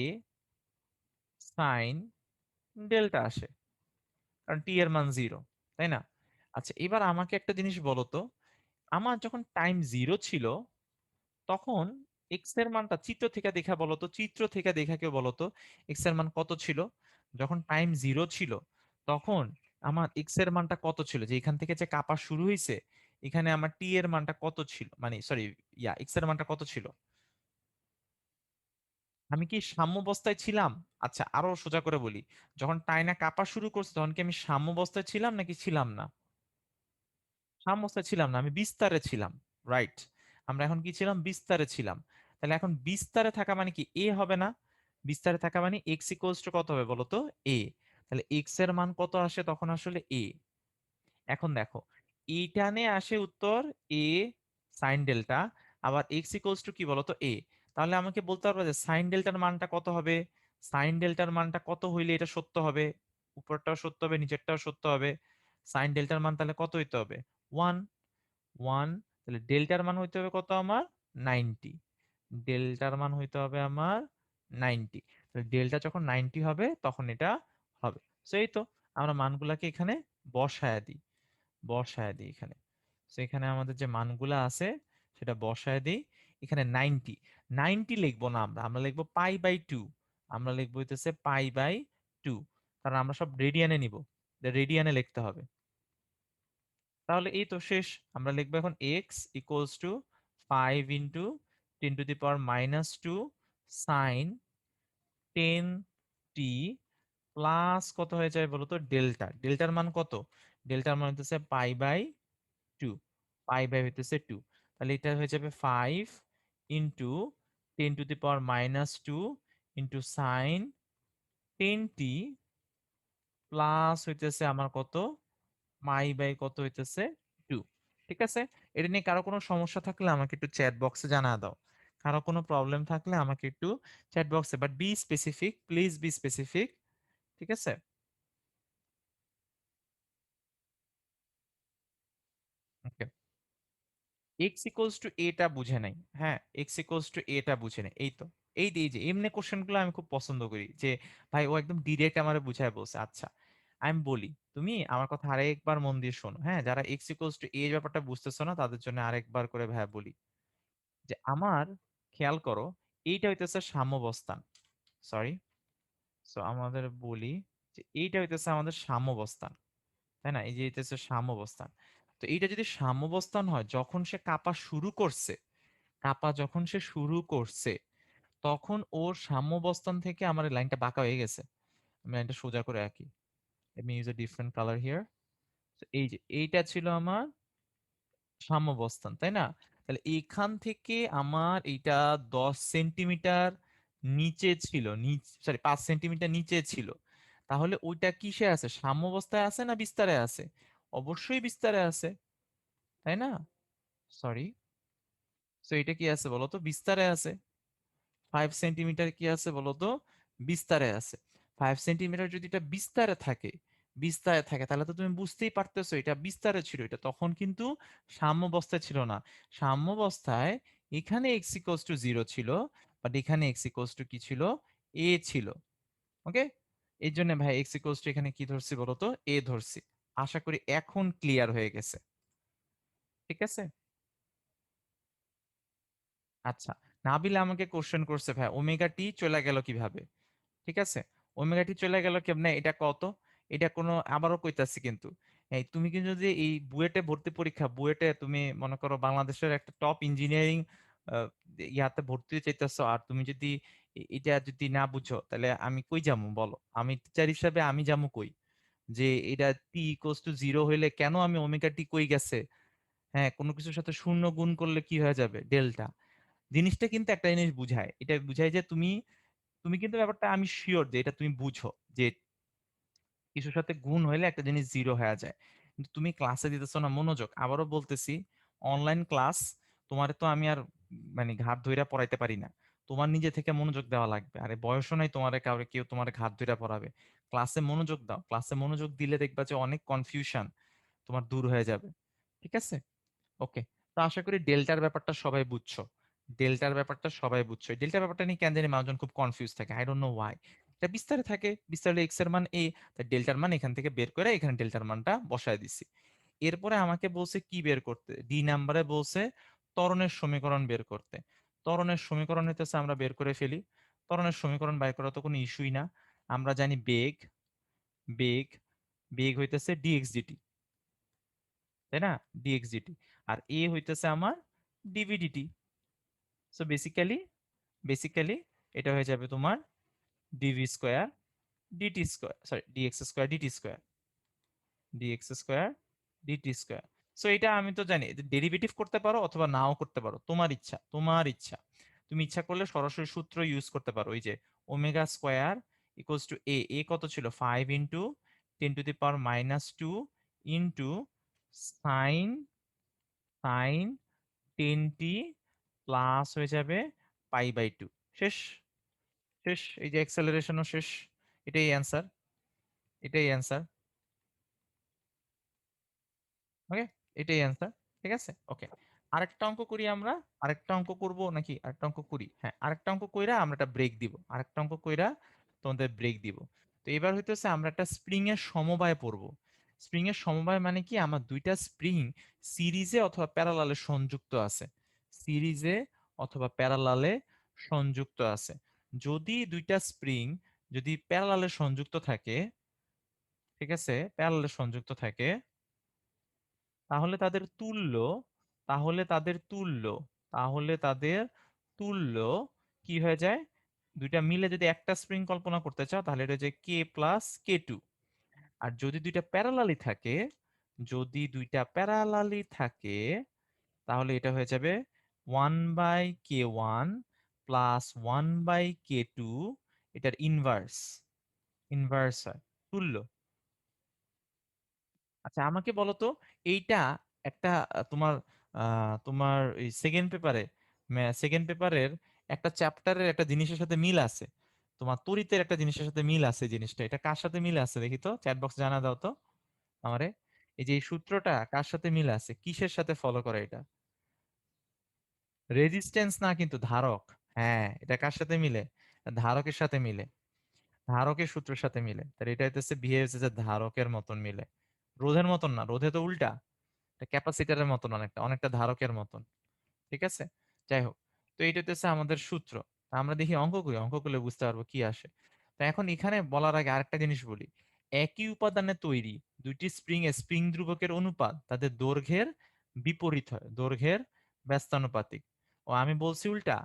সাইন ডেল্টা আসে, কারণ টি এর মান 0, তাই না? আচ্ছা, এবার আমাকে একটা জিনিস বলো তো, আমার যখন টাইম 0 ছিল, তখন এক্স এর মানটা চিত্র থেকে দেখা বলো তো, চিত্র থেকে দেখা কেউ বলো তো, এক্স এর মান কত ছিল যখন টাইম 0 ছিল? তখন আমার এক্স এর মানটা কত ছিল, যে এখান থেকে যে কাপা শুরু হয়েছে, এখানে আমার টি এর মানটা কত ছিল, মানে সরি, এক্স এর মানটা কত ছিল? আমি কি সাম্যাবস্থায় ছিলাম? আচ্ছা, আরো সোজা করে বলি, যখন টাইনা কাঁপা শুরু করছে তখন কি আমি সাম্যাবস্থায় ছিলাম নাকি ছিলাম না? সাম্যাবস্থায় ছিলাম না, আমি বিস্তারে ছিলাম। রাইট, আমরা এখন কি ছিলাম, বিস্তারে ছিলাম। তাহলে এখন বিস্তারে থাকা মানে কি, এ হবে না? বিস্তারে থাকা মানে এক্স ইকুয়ালস টু কত হবে বলতো, এ। তাহলে এক্স এর মান কত আসে তখন, আসলে এ। এখন দেখো, এইটানে আসে উত্তর এ সাইন ডেল্টা, আবার এক্স ইকুয়ালস টু কি বলতো, এ। তাহলে আমাকে বলতে পারবে যে সাইন ডেল্টার মানটা কত হবে, সাইন ডেল্টার মানটা কত হইলে এটা সত্য হবে, উপরটাও সত্য হবে নিচেরটাও সত্য হবে। সাইন ডেল্টার মান তাহলে কত হইতে হবে, 1, 1। তাহলে ডেল্টার মান হইতে হবে কত আমার, 90। ডেল্টার মান হইতে হবে আমার 90। তাহলে ডেল্টা যখন 90 হবে তখন এটা হবে। তো এই তো, আমরা মানগুলাকে এখানে বসায় দিই, এখানে। তো এখানে আমাদের যে মানগুলা আছে সেটা বসায় দিই। এখানে 90, 90 লিখবো না, আমরা আমরা লিখবো π/2। আমরা লিখবো হইতেছে π/2, কারণ আমরা সব রেডিয়ানে নিব, রেডিয়ানে লিখতে হবে। তাহলে এই তো শেষ। আমরা লিখবো এখন x equals to 5 × 10⁻² sine 10t plus কত হয়ে যায় বলতো, ডেল্টা। ডেল্টার মান কত, ডেল্টার মান হইতেছে π/2, হইতেছে 2। তাহলে এটা হয়ে যাবে 5 × 10⁻² সাইন 10t প্লাস হইতেছে আমার কত, কত হইতেছে 2। ঠিক আছে, এটা নিয়ে কারো কোনো সমস্যা থাকলে আমাকে একটু চ্যাট বক্সে জানা দাও, কারো কোনো প্রবলেম থাকলে আমাকে একটু চ্যাট বক্সে, but B specific, please be specific. ঠিক আছে? ওকে। এক্স ইকুয়ালস টু এটা বুঝে নাই, হ্যাঁ, এক্স ইকুয়ালস টু এটা বুঝে নাই, এই তো। এই যে এমনি কোশ্চেন গুলো আমি খুব পছন্দ করি, যে ভাই ও একদম ডিরেক্ট আমারে বুঝায় বলছে। আচ্ছা, আমি বলি, তুমি আমার কথা আরেকবার মন দিয়ে শোনো, হ্যাঁ, যারা এক্স ইকুয়ালস টু এই ব্যাপারটা বুঝতেছো না তাদের জন্য আরেকবার করে ভাই বলি, যে আমার, খেয়াল করো, এইটা হইতেছে সাম্যাবস্থান, সরি, সো আমাদের বলি যে এইটা হইতেছে আমাদের সাম্যাবস্থান, তাই না? এই যে হইতেছে সাম্যাবস্থান। তো এইটা যদি সাম্যাবস্থান হয়, যখন সে কাঁপা শুরু করছে, কাঁপা যখন সে শুরু করছে, তখন ওর সাম্যাবস্থান থেকে আমার এই লাইনটা বাঁকা হয়ে গেছে। আমি লাইনটা সোজা করে আঁকি। Let me use a different colour here. এই যে এইটা ছিল আমার সাম্যাবস্থান, তাই না? তাহলে এখান থেকে আমার এইটা 10 সেন্টিমিটার নিচে ছিল, সরি 5 সেন্টিমিটার নিচে ছিল। তাহলে ওইটা কিসে আছে? সাম্যাবস্থায় আছে না বিস্তারে আছে? অবশ্যই বিস্তারে আছে, তাই না? সরি, তো এটা কি আছে বলতো? বিস্তারে আছে। 5 সেন্টিমিটার কি আছে বলতো? বিস্তারে আছে। 5 সেন্টিমিটার যদি এটা বিস্তারে থাকে তাহলে তো তুমি বুঝতেই পারতেছো এটা বিস্তারে ছিল, এটা তখন কিন্তু সাম্যাবস্থায় ছিল না। সাম্যাবস্থায় এখানে এক্স ইকুয়ালস টু 0 ছিল, বাট এখানে এক্স ইকুয়ালস টু কি ছিল? এ ছিল। ওকে, এই জন্য ভাই এক্স ইকুয়ালস টু এখানে কি ধরছি বলতো? এ ধরছি। আশা করি এখন ক্লিয়ার হয়ে গেছে। ঠিক আছে? আচ্ছা, নাবিল আমাকে কোশ্চেন করছে, ভাই ওমেগা টি চলে গেল কিভাবে? ঠিক আছে, ওমেগা টি চলে গেল কেমনে, এটা কত? এটা কোনো, আবারও কইতাছি কিন্তু, এই তুমি কিন্তু যদি এই বুয়েটে ভর্তি পরীক্ষা, বুয়েটে তুমি মনে করো বাংলাদেশের একটা টপ ইঞ্জিনিয়ারিং ইয়াতে ভর্তি হতে চাইতেছো, আর তুমি যদি এটা যদি না বুঝো, তাহলে আমি কই যাবো বলো? আমি টিচার হিসাবে আমি যাবো কই? যে এটা টি ইকুয়ালস টু 0 হইলে কেন আমি ওমেগা টি কই গেছে, হ্যাঁ, কোনো কিছুর সাথে শূন্য গুণ করলে কি হয়ে যাবে? ডেল্টা। জিনিসটা কিন্তু একটা জিনিস বুঝায়, এটা বুঝায় যে তুমি, তুমি কিন্তু ব্যাপারটা আমি শিওর যে এটা তুমি বুঝো, যে কিছুর সাথে গুণ হইলে একটা জিনিস 0 হয়ে যায়। কিন্তু তুমি ক্লাসে দিতেছো না মনোযোগ। আবারও বলতেছি, অনলাইন ক্লাস, তোমার তো আমি আর মানে ঘাট ধইরা পড়াইতে পারি না। তোমার নিজে থেকে মনোযোগ দেওয়া লাগবে। আরে বয়সও নাই তোমার, কাউরে কেউ তোমার ঘাট ধইরা পড়াবে। ক্লাসে মনোযোগ দাও, ক্লাসে মনোযোগ দিলে দেখবা যে অনেক কনফিউশন তোমার দূর হয়ে যাবে। ঠিক আছে? ওকে, তো আশা করি ডেল্টার ব্যাপারটা সবাই বুঝছো। ডেল্টার ব্যাপারটা সবাই বুঝছো। ডেল্টার ব্যাপারটা নিয়ে কেন জানি মানুষজন খুব কনফিউজ থাকে, আই ডোন্ট নো ওয়াই। এটা বিস্তারে থাকে, বিস্তারে এক্স এর মান এ, তাই ডেল্টার মান এখান থেকে বের করে এখানে ডেল্টার মানটা বসায় দিছি। এরপরে আমাকে বলছে কি বের করতে, ডি নাম্বারে বলছে ত্বরণের সমীকরণ বের করতে। ত্বরণের সমীকরণ হইতেছে, আমরা বের করে ফেলি। ত্বরণের সমীকরণ বের করা তো কোনো ইস্যুই না। আমরা জানি বেগ, বেগ, বেগ হইতেছে ডিএক্স ডিটি, তাই না? Dx DT. আর এ হইতেছে আমার ডিভি ডিটি। সো বেসিক্যালি এটা হয়ে যাবে তোমার dv square dt square, sorry dx square dt square, dx square dt square. So এটা আমি তো জানি ডেরিভেটিভ করতে পারো অথবা নাও করতে পারো, তোমার ইচ্ছা, তোমার ইচ্ছা। তুমি ইচ্ছা করলে সরাসরি সূত্র ইউজ করতে পারো, ওই যে ওমেগা স্কোয়ার ইকুয়ালস টু এ, এ কত ছিল? 5 × 10⁻² into sign, sign 10t plus হয়ে যাবে π/2। শেষ, শেষ, এই যে অ্যাক্সেলারেশনও শেষ। এটাই অ্যান্সার, এটাই অ্যান্সার। ওকে, এটাই অ্যান্সার। ঠিক আছে, ওকে। আরেকটা অঙ্ক করি আমরা। আরেকটা অঙ্ক করব নাকি? আরেকটা অঙ্ক করি, হ্যাঁ, আরেকটা অঙ্ক কইরা আমরা একটা ব্রেক দিব। আরেকটা অঙ্ক কইরা তোমাদের ব্রেক দিব। তো এবার হইতেছে আমরা একটা স্প্রিং এর সমবায় পড়ব। স্প্রিং এর সমবায় মানে কি? আমার দুইটা স্প্রিং সিরিজে অথবা প্যারালালে সংযুক্ত আছে, সিরিজে অথবা প্যারালালে সংযুক্ত আছে। যদি দুইটা স্প্রিং যদি প্যারালালে সংযুক্ত থাকে, ঠিক আছে, প্যারালালে সংযুক্ত থাকে, তাহলে তাদের তুল্য, তাহলে তাদের তুল্য, তাহলে তাদের তুল্য কি হয়ে যায়? দুইটা মিলে যদি একটা স্প্রিং কল্পনা করতে চাও তাহলে এটা যে কে প্লাস কে টু। আর যদি দুইটা প্যারালালি থাকে, যদি দুইটা প্যারালালি থাকে, তাহলে এটা হয়ে যাবে 1/k1 প্লাস 1/k2। এটার ইনভার্স, ইনভার্স হয়, তুল্য। আচ্ছা আমাকে বলো তো, এইটা একটা তোমার তোমার এই সেকেন্ড পেপারে সেকেন্ড পেপারের একটা চ্যাপ্টারের একটা জিনিসের সাথে মিল আছে, তোমার তড়িতের একটা জিনিসের সাথে মিল আছে। জিনিসটা এটা কার সাথে মিল আছে দেখি তো, চ্যাট বক্স জানা দাও তো আমারে। এই যে এই সূত্রটা কার সাথে মিল আছে, কিসের সাথে ফলো করে এটা? রেজিস্ট্যান্স না কিন্তু ধারক। হ্যাঁ, এটা কার সাথে মিলে? ধারকের সাথে মিলে, ধারকের সূত্রের সাথে মিলে। তাহলে এটা হইতেছে বিহেভ যে ধারকের মতন মিলে, রোধের মতন না, রোধে তো উল্টা, এটা ক্যাপাসিটরের মতন, অনেকটা অনেকটা ধারকের মতন। ঠিক আছে, যাই হোক। তো এইটা হচ্ছে আমাদের সূত্র। তা আমরা দেখি অঙ্ক করি, অঙ্ক করলে বুঝতে পারবো কি আসে। তো এখন এখানে বলার আগে আরেকটা জিনিস বলি। একই উপাদানে তৈরি দুইটি স্প্রিং এ স্প্রিং ধ্রুবকের অনুপাত তাদের দৈর্ঘ্যের বিপরীত হয়, দৈর্ঘ্যের ব্যস্তানুপাতিক। ও আমি বলছি উল্টা।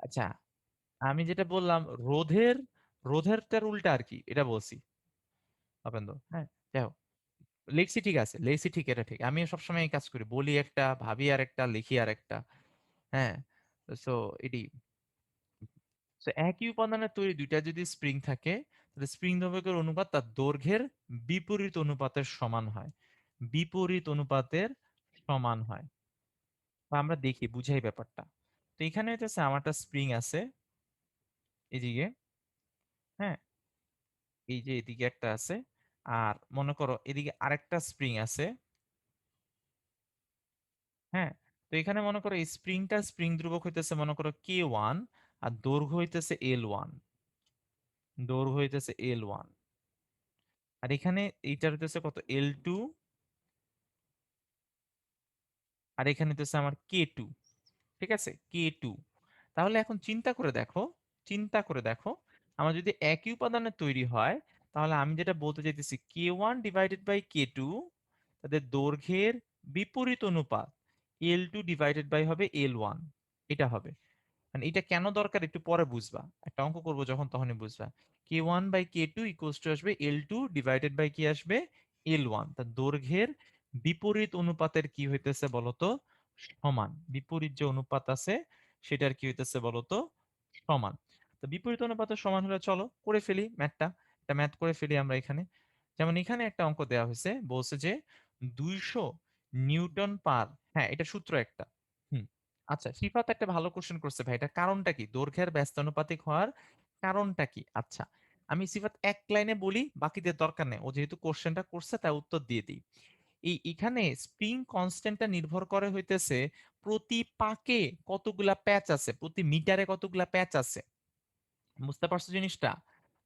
আচ্ছা, আমি যেটা বললাম রোধের, রোধেরটার উল্টা আর কি, এটা বলছি আপেন্দ্র। হ্যাঁ, যাই হোক, লিখছি ঠিক আছে, লিখছি ঠিক, এটা ঠিক। আমি সবসময় এই কাজ করি, বলি একটা, ভাবি আর একটা, লিখি আর একটা। হ্যাঁ, সো এটি, তো একই উপাদানের তৈরি দুইটা যদি স্প্রিং থাকে, তাহলে স্প্রিং দ্রবকের অনুপাত তার দৈর্ঘ্যের বিপরীত অনুপাতের সমান হয়, বিপরীত অনুপাতের সমান হয়। বা আমরা দেখি বুঝাই ব্যাপারটা। তো এখানে হচ্ছে আমার একটা স্প্রিং আছে এদিকে, হ্যাঁ, এই যে এদিকে একটা আছে, আর মনে করো এদিকে আরেকটা স্প্রিং আছে। হ্যাঁ, তো এখানে মনে করো এই স্প্রিংটা, স্প্রিং ধ্রুবক হইতেছে মনে করো K1, আর দৈর্ঘ্য হইতেছে L1, দৈর্ঘ্য হইতেছে L1। আর এখানে এইটার হইতেছে কত, L2, আর এখানে হইতেছে আমার K2। ঠিক আছে, K2। তাহলে এখন চিন্তা করে দেখো, চিন্তা করে দেখো, আমার যদি একই উপাদানের তৈরি হয়, তাহলে আমি যেটা বলতে চাইতেছি K1 ডিভাইডেড বাই K2, তাদের দৈর্ঘ্যের বিপরীত অনুপাত L2 ডিভাইডেড বাই হবে L1, এটা হবে। মানে এটা কেন দরকার একটু পরে বুঝবা, একটা অঙ্ক করবো যখন তখনই বুঝবা। K1 by K2 equals to আসবে L2 ডিভাইডেড বাই কি আসবে, L1। তার দৈর্ঘ্যের বিপরীত অনুপাতের কি হইতেছে বলতো, সমান। বিপরীত যে অনুপাত আছে সেটার কি হইতেছে বলতো, সমান। তো বিপরীত অনুপাতের সমান হলে চলো করে ফেলি ম্যাথটা, একটা ম্যাথ করে ফেলি আমরা এখানে। যেমন এখানে একটা অঙ্ক দেওয়া হয়েছে, বলছে যে 200 নিউটন পার, হ্যাঁ এটা সূত্র একটা। হুম, আচ্ছা সিফাত একটা ভালো কোশ্চেন করছে ভাই, এটা কারণটা কি, দৈর্ঘ্যের ব্যস্তানুপাতিক হওয়ার কারণটা কি? আচ্ছা, আমি সিফাত এক লাইনে বলি, বাকিদের দরকার নেই, ও যেহেতু কোশ্চেনটা করছে তাই উত্তর দিয়ে দিই। এই এখানে স্প্রিং কনস্ট্যান্টটা নির্ভর করে হইতেছে প্রতি পাকে কতগুলা প্যাচ আছে, প্রতি মিটারে কতগুলা প্যাচ আছে। বুঝতে পারছো জিনিসটা?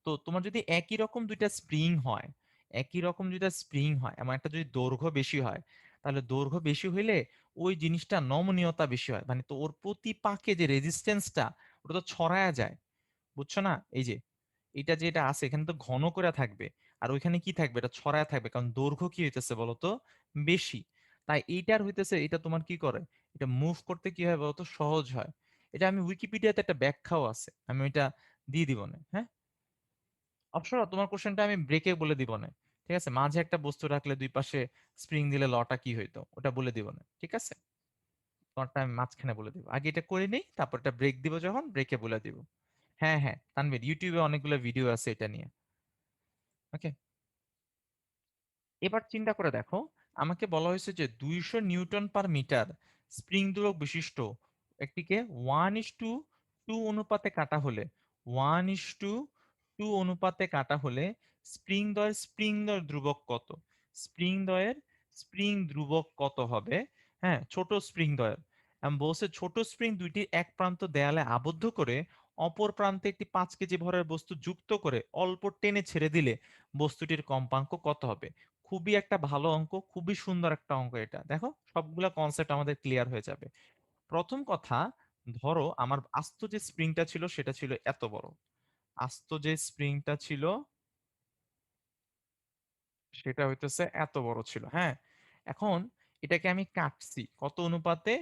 তো তোমার যদি একই রকম দুইটা স্প্রিং হয়, একই রকম দুইটা স্প্রিং হয়, এমন একটা যদি দৈর্ঘ্য বেশি হয়, তাহলে দৈর্ঘ্য বেশি হইলে ওই জিনিসটা নমনীয়তা বেশি হয়, মানে তো ওর প্রতি পাকে যে রেজিস্ট্যান্সটা ওটা তো ছড়ায়া যায়। বুঝছো না? এই যে এটা যেটা আছে এখানে তো ঘন করে থাকবে, আর ওইখানে কি থাকবে, এটা ছড়ায় থাকবে, কারণ দৈর্ঘ্য কি হইতেছে বলতো, বেশি। তাই এইটার হইতেছে, এটা তোমার কি করে, এটা মুভ করতে কি হয় বলতো, সহজ হয়। এটা আমি উইকিপিডিয়াতে একটা ব্যাখ্যাও আছে, আমি ওইটা দিয়ে দিব না। হ্যাঁ, অবশ্য তোমার কোশ্চেনটা আমি ব্রেকে বলে দিব না। ঠিক আছে, মাঝে একটা বস্তু রাখলে দুই পাশে স্প্রিং দিলে লটা কি হইতো ওটা বলে দিব না, ঠিক আছে? তোমারটা আমি মাঝখানে বলে দিব, আগে এটা করে নেই, তারপর একটা ব্রেক দিব, যখন ব্রেকে বলে দিব। হ্যাঁ হ্যাঁ তানভীর, ইউটিউবে অনেকগুলো ভিডিও আছে এটা নিয়ে। ওকে, এবার চিন্তা করে দেখো, আমাকে বলা হয়েছে যে 200 নিউটন পার মিটার স্প্রিং ধ্রুবক বিশিষ্ট একটিকে 1:2 অনুপাতে কাটা হলে, 1:2 অনুপাতে কাটা হলে স্প্রিং দ্বয়ের ধ্রুবক কত, স্প্রিং দ্বয়ের স্প্রিং ধ্রুবক কত হবে? হ্যাঁ, ছোট স্প্রিং দ্বয়ের। আমি বলছে ছোট স্প্রিং দুইটি এক প্রান্ত দেয়ালে আবদ্ধ করে অপর প্রান্তে একটি 5 কেজি ভরের বস্তু যুক্ত করে অল্প টেনে ছেড়ে দিলে বস্তুটির কম্পাঙ্ক কত হবে? খুবই একটা ভালো অঙ্ক, খুবই সুন্দর একটা অঙ্ক। এটা দেখো সবগুলা কনসেপ্ট আমাদের ক্লিয়ার হয়ে যাবে। প্রথম কথা, ধরো আমার আস্ত যে স্প্রিংটা ছিল সেটা ছিল এত বড়, আস্ত যে স্প্রিংটা ছিল সেটা হইতেছে এত বড় ছিল। হ্যাঁ, এখন এটাকে আমি কাটছি কত অনুপাতে,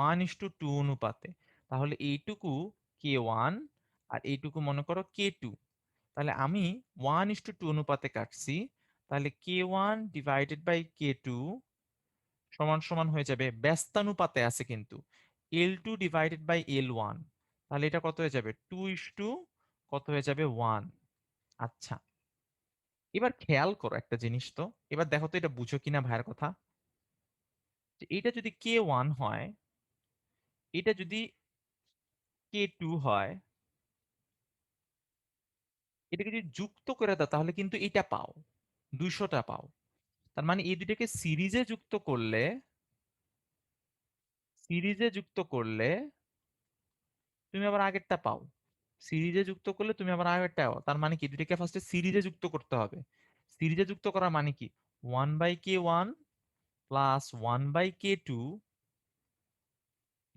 1:2 অনুপাতে। তাহলে এইটুকু K1, আর এইটুকু মনে করো K2। তাহলে আমি 1:2 অনুপাতে কাটছি, তাহলে K1 ডিভাইডেড বাই K2 সমান সমান হয়ে যাবে, ব্যস্তানুপাতে আছে কিন্তু, L2 ডিভাইডেড বাই L1। তাহলে এটা কত হয়ে যাবে, 2:, কত হয়ে যাবে, 1। আচ্ছা, এবার খেয়াল করো একটা জিনিস তো, এবার দেখো তো এটা বুঝো কিনা ভাইয়ের কথা, যে এটা যদি K1 হয়, এটা যদি K2 হয়, এটাকে যদি যুক্ত করে দাও তাহলে কিন্তু এটা পাও, 200টা পাও। তার মানে এই দুটাকে সিরিজে যুক্ত করলে তুমি আবার আগেরটা পাও। সিরিজে যুক্ত করলে তুমি আবার আগেরটা পাও। তার মানে কি দুটাকে ফার্স্টে সিরিজে যুক্ত করতে হবে। সিরিজে যুক্ত করার মানে কি, 1/K1 প্লাস 1/K2,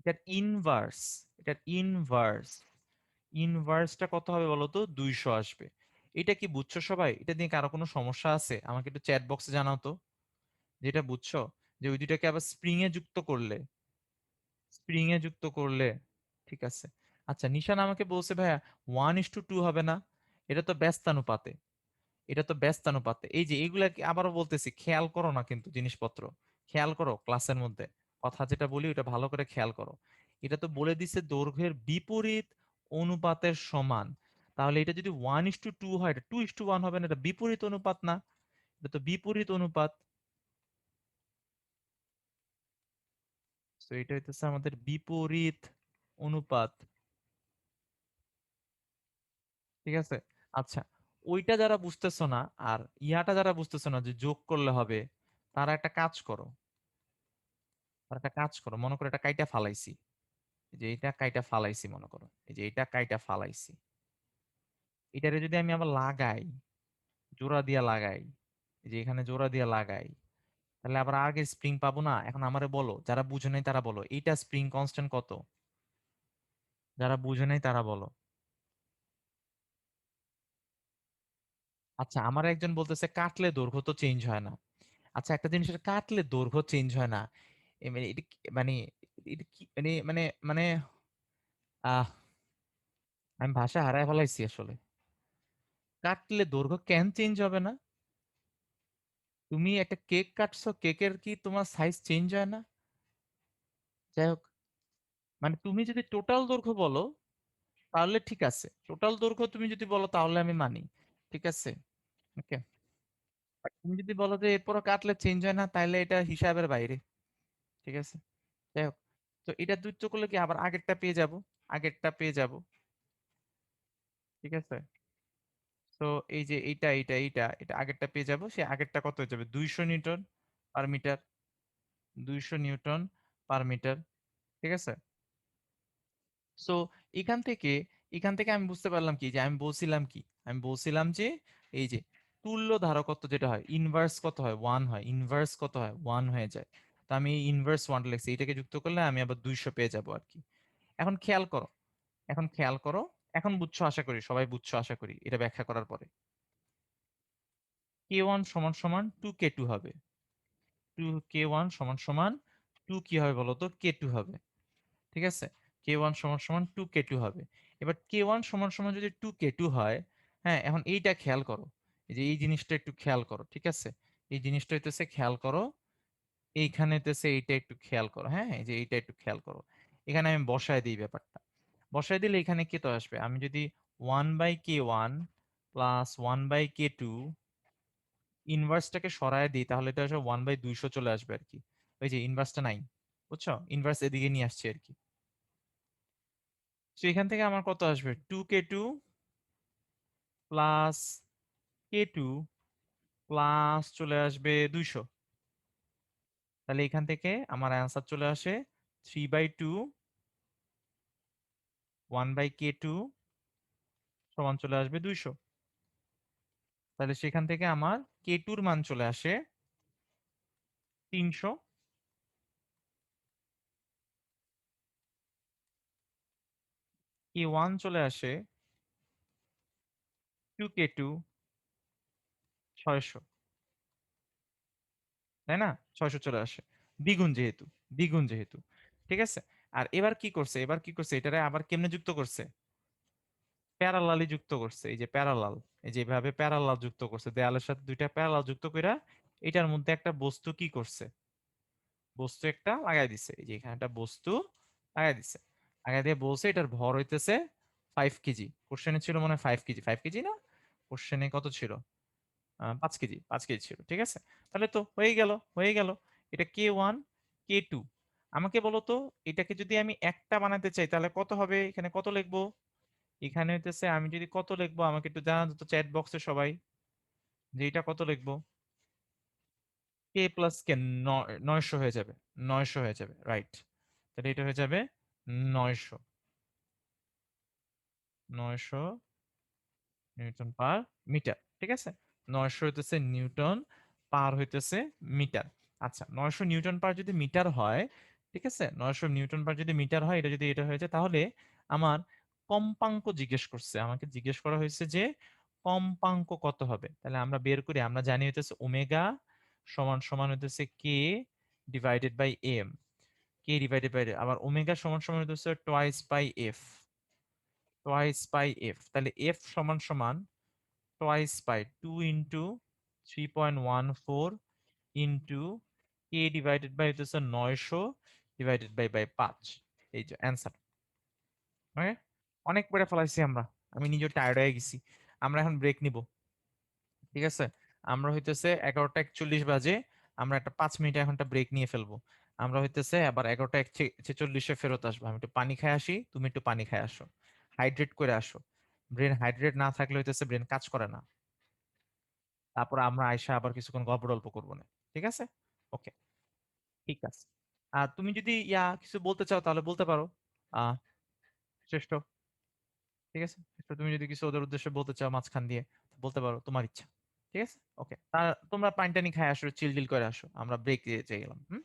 এটার ইনভার্স, এটার ইনভার্স, ইনভার্সটা কত হবে বলো তো, 200 আসবে। এটা কি বুঝছো সবাই? এটা নিয়ে কারো কোনো সমস্যা আছে? আমাকে একটু চ্যাট বক্সে জানাও তো যেটা বুঝছো, যে ওই দুটাকে আবার স্প্রিং এ যুক্ত করলে ঠিক আছে। আচ্ছা, নিশান আমাকে বলছে ভাইয়া 1:2 হবে না, এটা তো ব্যস্তানুপাতে, এটা তো ব্যস্তানুপাতে। এই যে এগুলা আবারও বলতেছি, খেয়াল করো না কিন্তু জিনিসপত্র, খেয়াল করো ক্লাসের মধ্যে কথা যেটা বলি ওটা ভালো করে খেয়াল করো। এটা তো বলে দিছে দৈর্ঘ্যের বিপরীত অনুপাতের সমান। তাহলে এটা যদি 1:2 হয়, এটা 2:1 হবে না, এটা বিপরীত অনুপাত না, এটা তো বিপরীত অনুপাত। তো এটা হইতেছে আমাদের বিপরীত অনুপাত, ঠিক আছে। আচ্ছা, ওইটা যারা বুঝতেছো না আর ইয়াটা যারা বুঝতেছো না যে যোগ করলে হবে, তারা একটা কাজ করো, মনে করো এটা কাইটা ফালাইছি, এই যে এটা কাইটা ফালাইছি, মনে করো এই যে এটা কাইটা ফালাইছি, এটারে যদি আমি আবার লাগাই, জোড়া দিয়া লাগাই, এই যে এখানে জোড়া দিয়া লাগাই, তাহলে আবার আগে স্প্রিং পাবো না? এখন আমারে বলো, যারা বুঝে নাই তারা বলো, এইটা স্প্রিং কনস্ট্যান্ট কত? যারা বুঝে নাই তারা বলো। আচ্ছা, আমার একজন বলতেছে কাটলে দৈর্ঘ্য তো চেঞ্জ হয় না। আচ্ছা, একটা জিনিসের কাটলে দৈর্ঘ্য চেঞ্জ হয় না, মানে এটা মানে এটা কি মানে মানে মানে আহ আমি ভাষা হারায় ফেলাইছি আসলে। কাটলে দৈর্ঘ্য কেন চেঞ্জ হবে না? তুমি একটা কেক কাটছো, কেকের কি তোমার সাইজ চেঞ্জ হয় না? যাই হোক, মানে তুমি যদি টোটাল দৈর্ঘ্য বলো তাহলে ঠিক আছে, টোটাল দৈর্ঘ্য তুমি যদি বলো তাহলে আমি মানি, ঠিক আছে, ওকে। তুমি যদি বলো যে এরপরও কাটলে চেঞ্জ হয় না, তাহলে এটা হিসাবের বাইরে, ঠিক আছে। যাই হোক, তো এটা যুক্ত করলে কি আবার আগেরটা পেয়ে যাব, আগেরটা পেয়ে যাব, ঠিক আছে। তো এই যে এইটা আগেরটা পেয়ে যাব, সে আগেরটা কত হয়ে যাবে, 200 newton per metre, 200 newton per metre, ঠিক আছে। সো এখান থেকে আমি বুঝতে পারলাম কি, যে আমি বলছিলাম যে এই যে তুল্য ধারকত্ব যেটা হয়, ইনভার্স কত হয়, 1 হয়, ইনভার্স কত হয়, 1 হয়ে যায়। তো আমি ইনভার্স 1 লিখছি, এটাকে যুক্ত করলে আমি আবার 200 পেয়ে যাবো আর কি। এখন খেয়াল করো, এখন খেয়াল করো, এখন বুঝছো আশা করি, সবাই বুঝছো আশা করি এটা ব্যাখ্যা করার পরে। K1 সমান সমান 2K2 হবে, 2K1 সমান সমান 2 কি হবে বলতো, K2 হবে, ঠিক আছে। K1 সমান সমান 2K2 হবে। এবার K1 সমান সমান যদি 2K2 হয়, হ্যাঁ, এখন এইটা খেয়াল করো, এই যে এই জিনিসটা একটু খেয়াল করো, ঠিক আছে। এই জিনিসটা হইতেছে খেয়াল করো, এইখানে হইতেছে এইটা একটু খেয়াল করো, হ্যাঁ, এই যে এইটা একটু খেয়াল করো। এখানে আমি বসায় দিই ব্যাপারটা, বসায় দিলে এখানে কি তো আসবে, আমি যদি 1/K1 প্লাস 1/K2 ইনভার্সটাকে সরায় দিই, তাহলে এটা আসলে 1/200 চলে আসবে আর কি। ওই যে ইনভার্সটা নাই, বুঝছো, ইনভার্স এদিকে নিয়ে আসছে আর কি। তো এখান থেকে আমার কত আসবে, 2K2 প্লাস K2 প্লাস চলে আসবে 200। তাহলে এখান থেকে আমার অ্যান্সার চলে আসে 3/2 1/K2 সমান চলে আসবে 200। তাহলে সেখান থেকে আমার K2 এর মান চলে আসে 300, K1 চলে আসে 2K2 600, তাই না, 600 চলে আসে, দ্বিগুণ যেহেতু, দ্বিগুণ যেহেতু, ঠিক আছে। আর এবার কি করছে এটারে আবার কেমনে যুক্ত করছে, প্যারালালি যুক্ত করছে, এই যে প্যারালাল, এই যে এভাবে প্যারালাল যুক্ত করছে, দেয়ালের সাথে দুইটা প্যারালাল যুক্ত কইরা এটার মধ্যে একটা বস্তু কি করছে, বস্তু একটা লাগাই দিছে, এই যে এখানে একটা বস্তু লাগাই দিছে, লাগাই দিয়ে বলছে এটার ভর হইতেছে 5 কেজি। কোশ্চেনে ছিল মনে হয় 5 কেজি, 5 কেজি না, কোশ্চেনে কত ছিল, 5 কেজি, 5 কেজি ছিল, ঠিক আছে। তাহলে তো হয়ে গেল, এটা K1 K2, আমাকে বলো তো এটাকে যদি আমি একটা বানাতে চাই তাহলে কত হবে, এখানে কত লিখবো? এখানে হইতেছে আমি যদি কত লিখবো আমাকে একটু জানান তো চ্যাট বক্সে সবাই, যে এটা কত লিখবো। কে প্লাস কে 900 হয়ে যাবে, 900 হয়ে যাবে, রাইট। তাহলে এটা হয়ে যাবে 900, 900 নিউটন পার মিটার। ঠিক আছে, 900 হইতেছে নিউটন পার হইতেছে মিটার। আচ্ছা, 900 নিউটন পার যদি মিটার হয়, ঠিক আছে, 900 নিউটন পার যদি মিটার হয়, এটা যদি এটা হয়েছে, তাহলে আমার কম্পাঙ্ক জিজ্ঞেস করছে, আমাকে জিজ্ঞেস করা হয়েছে যে কম্পাঙ্ক কত হবে। তাহলে আমরা বের করি, আমরা জানি হইতেছে ওমেগা সমান সমান হইতেছে K divided by M, K divided by আবার ওমেগা সমান সমান হইতেছে twice by F, twice by F. তাহলে এফ সমান সমান twice by 2 into 3.14 into k divided by হইতেছে 900 divided by 5, এই যে অ্যান্সার। ওকে, অনেক পড়ে ফেলাইছি আমরা, আমি নিজে টায়ার্ড হয়ে গেছি। আমরা এখন ব্রেক নিব, ঠিক আছে। আমরা হইতেছে 11টা 41 বাজে, আমরা একটা 5 মিনিট এখন একটা ব্রেক নিয়ে ফেলবো। আমরা হইতেছে আবার 11টা 46-এ ফেরত আসবো। আমি একটু পানি খাই আসি, তুমি একটু পানি খাই আসো, হাইড্রেট করে আসো। ব্রেন হাইড্রেট না থাকলে হইতেছে ব্রেন কাজ করে না। তারপর আমরা আয়সা আবার কিছুক্ষণ গল্প টল্প করবো না, ঠিক আছে? ওকে, ঠিক আছে। আর তুমি যদি কিছু বলতে চাও তাহলে বলতে পারো। আহ শ্রেষ্ঠ, ঠিক আছে শ্রেষ্ঠ, তুমি যদি কিছু ওদের উদ্দেশ্যে বলতে চাও মাঝখান দিয়ে বলতে পারো, তোমার ইচ্ছা। ঠিক আছে, ওকে। তোমরা পানি টানি খাই আসো, চিল ডিল করে আসো, আমরা ব্রেক দিয়ে গেলাম। হুম।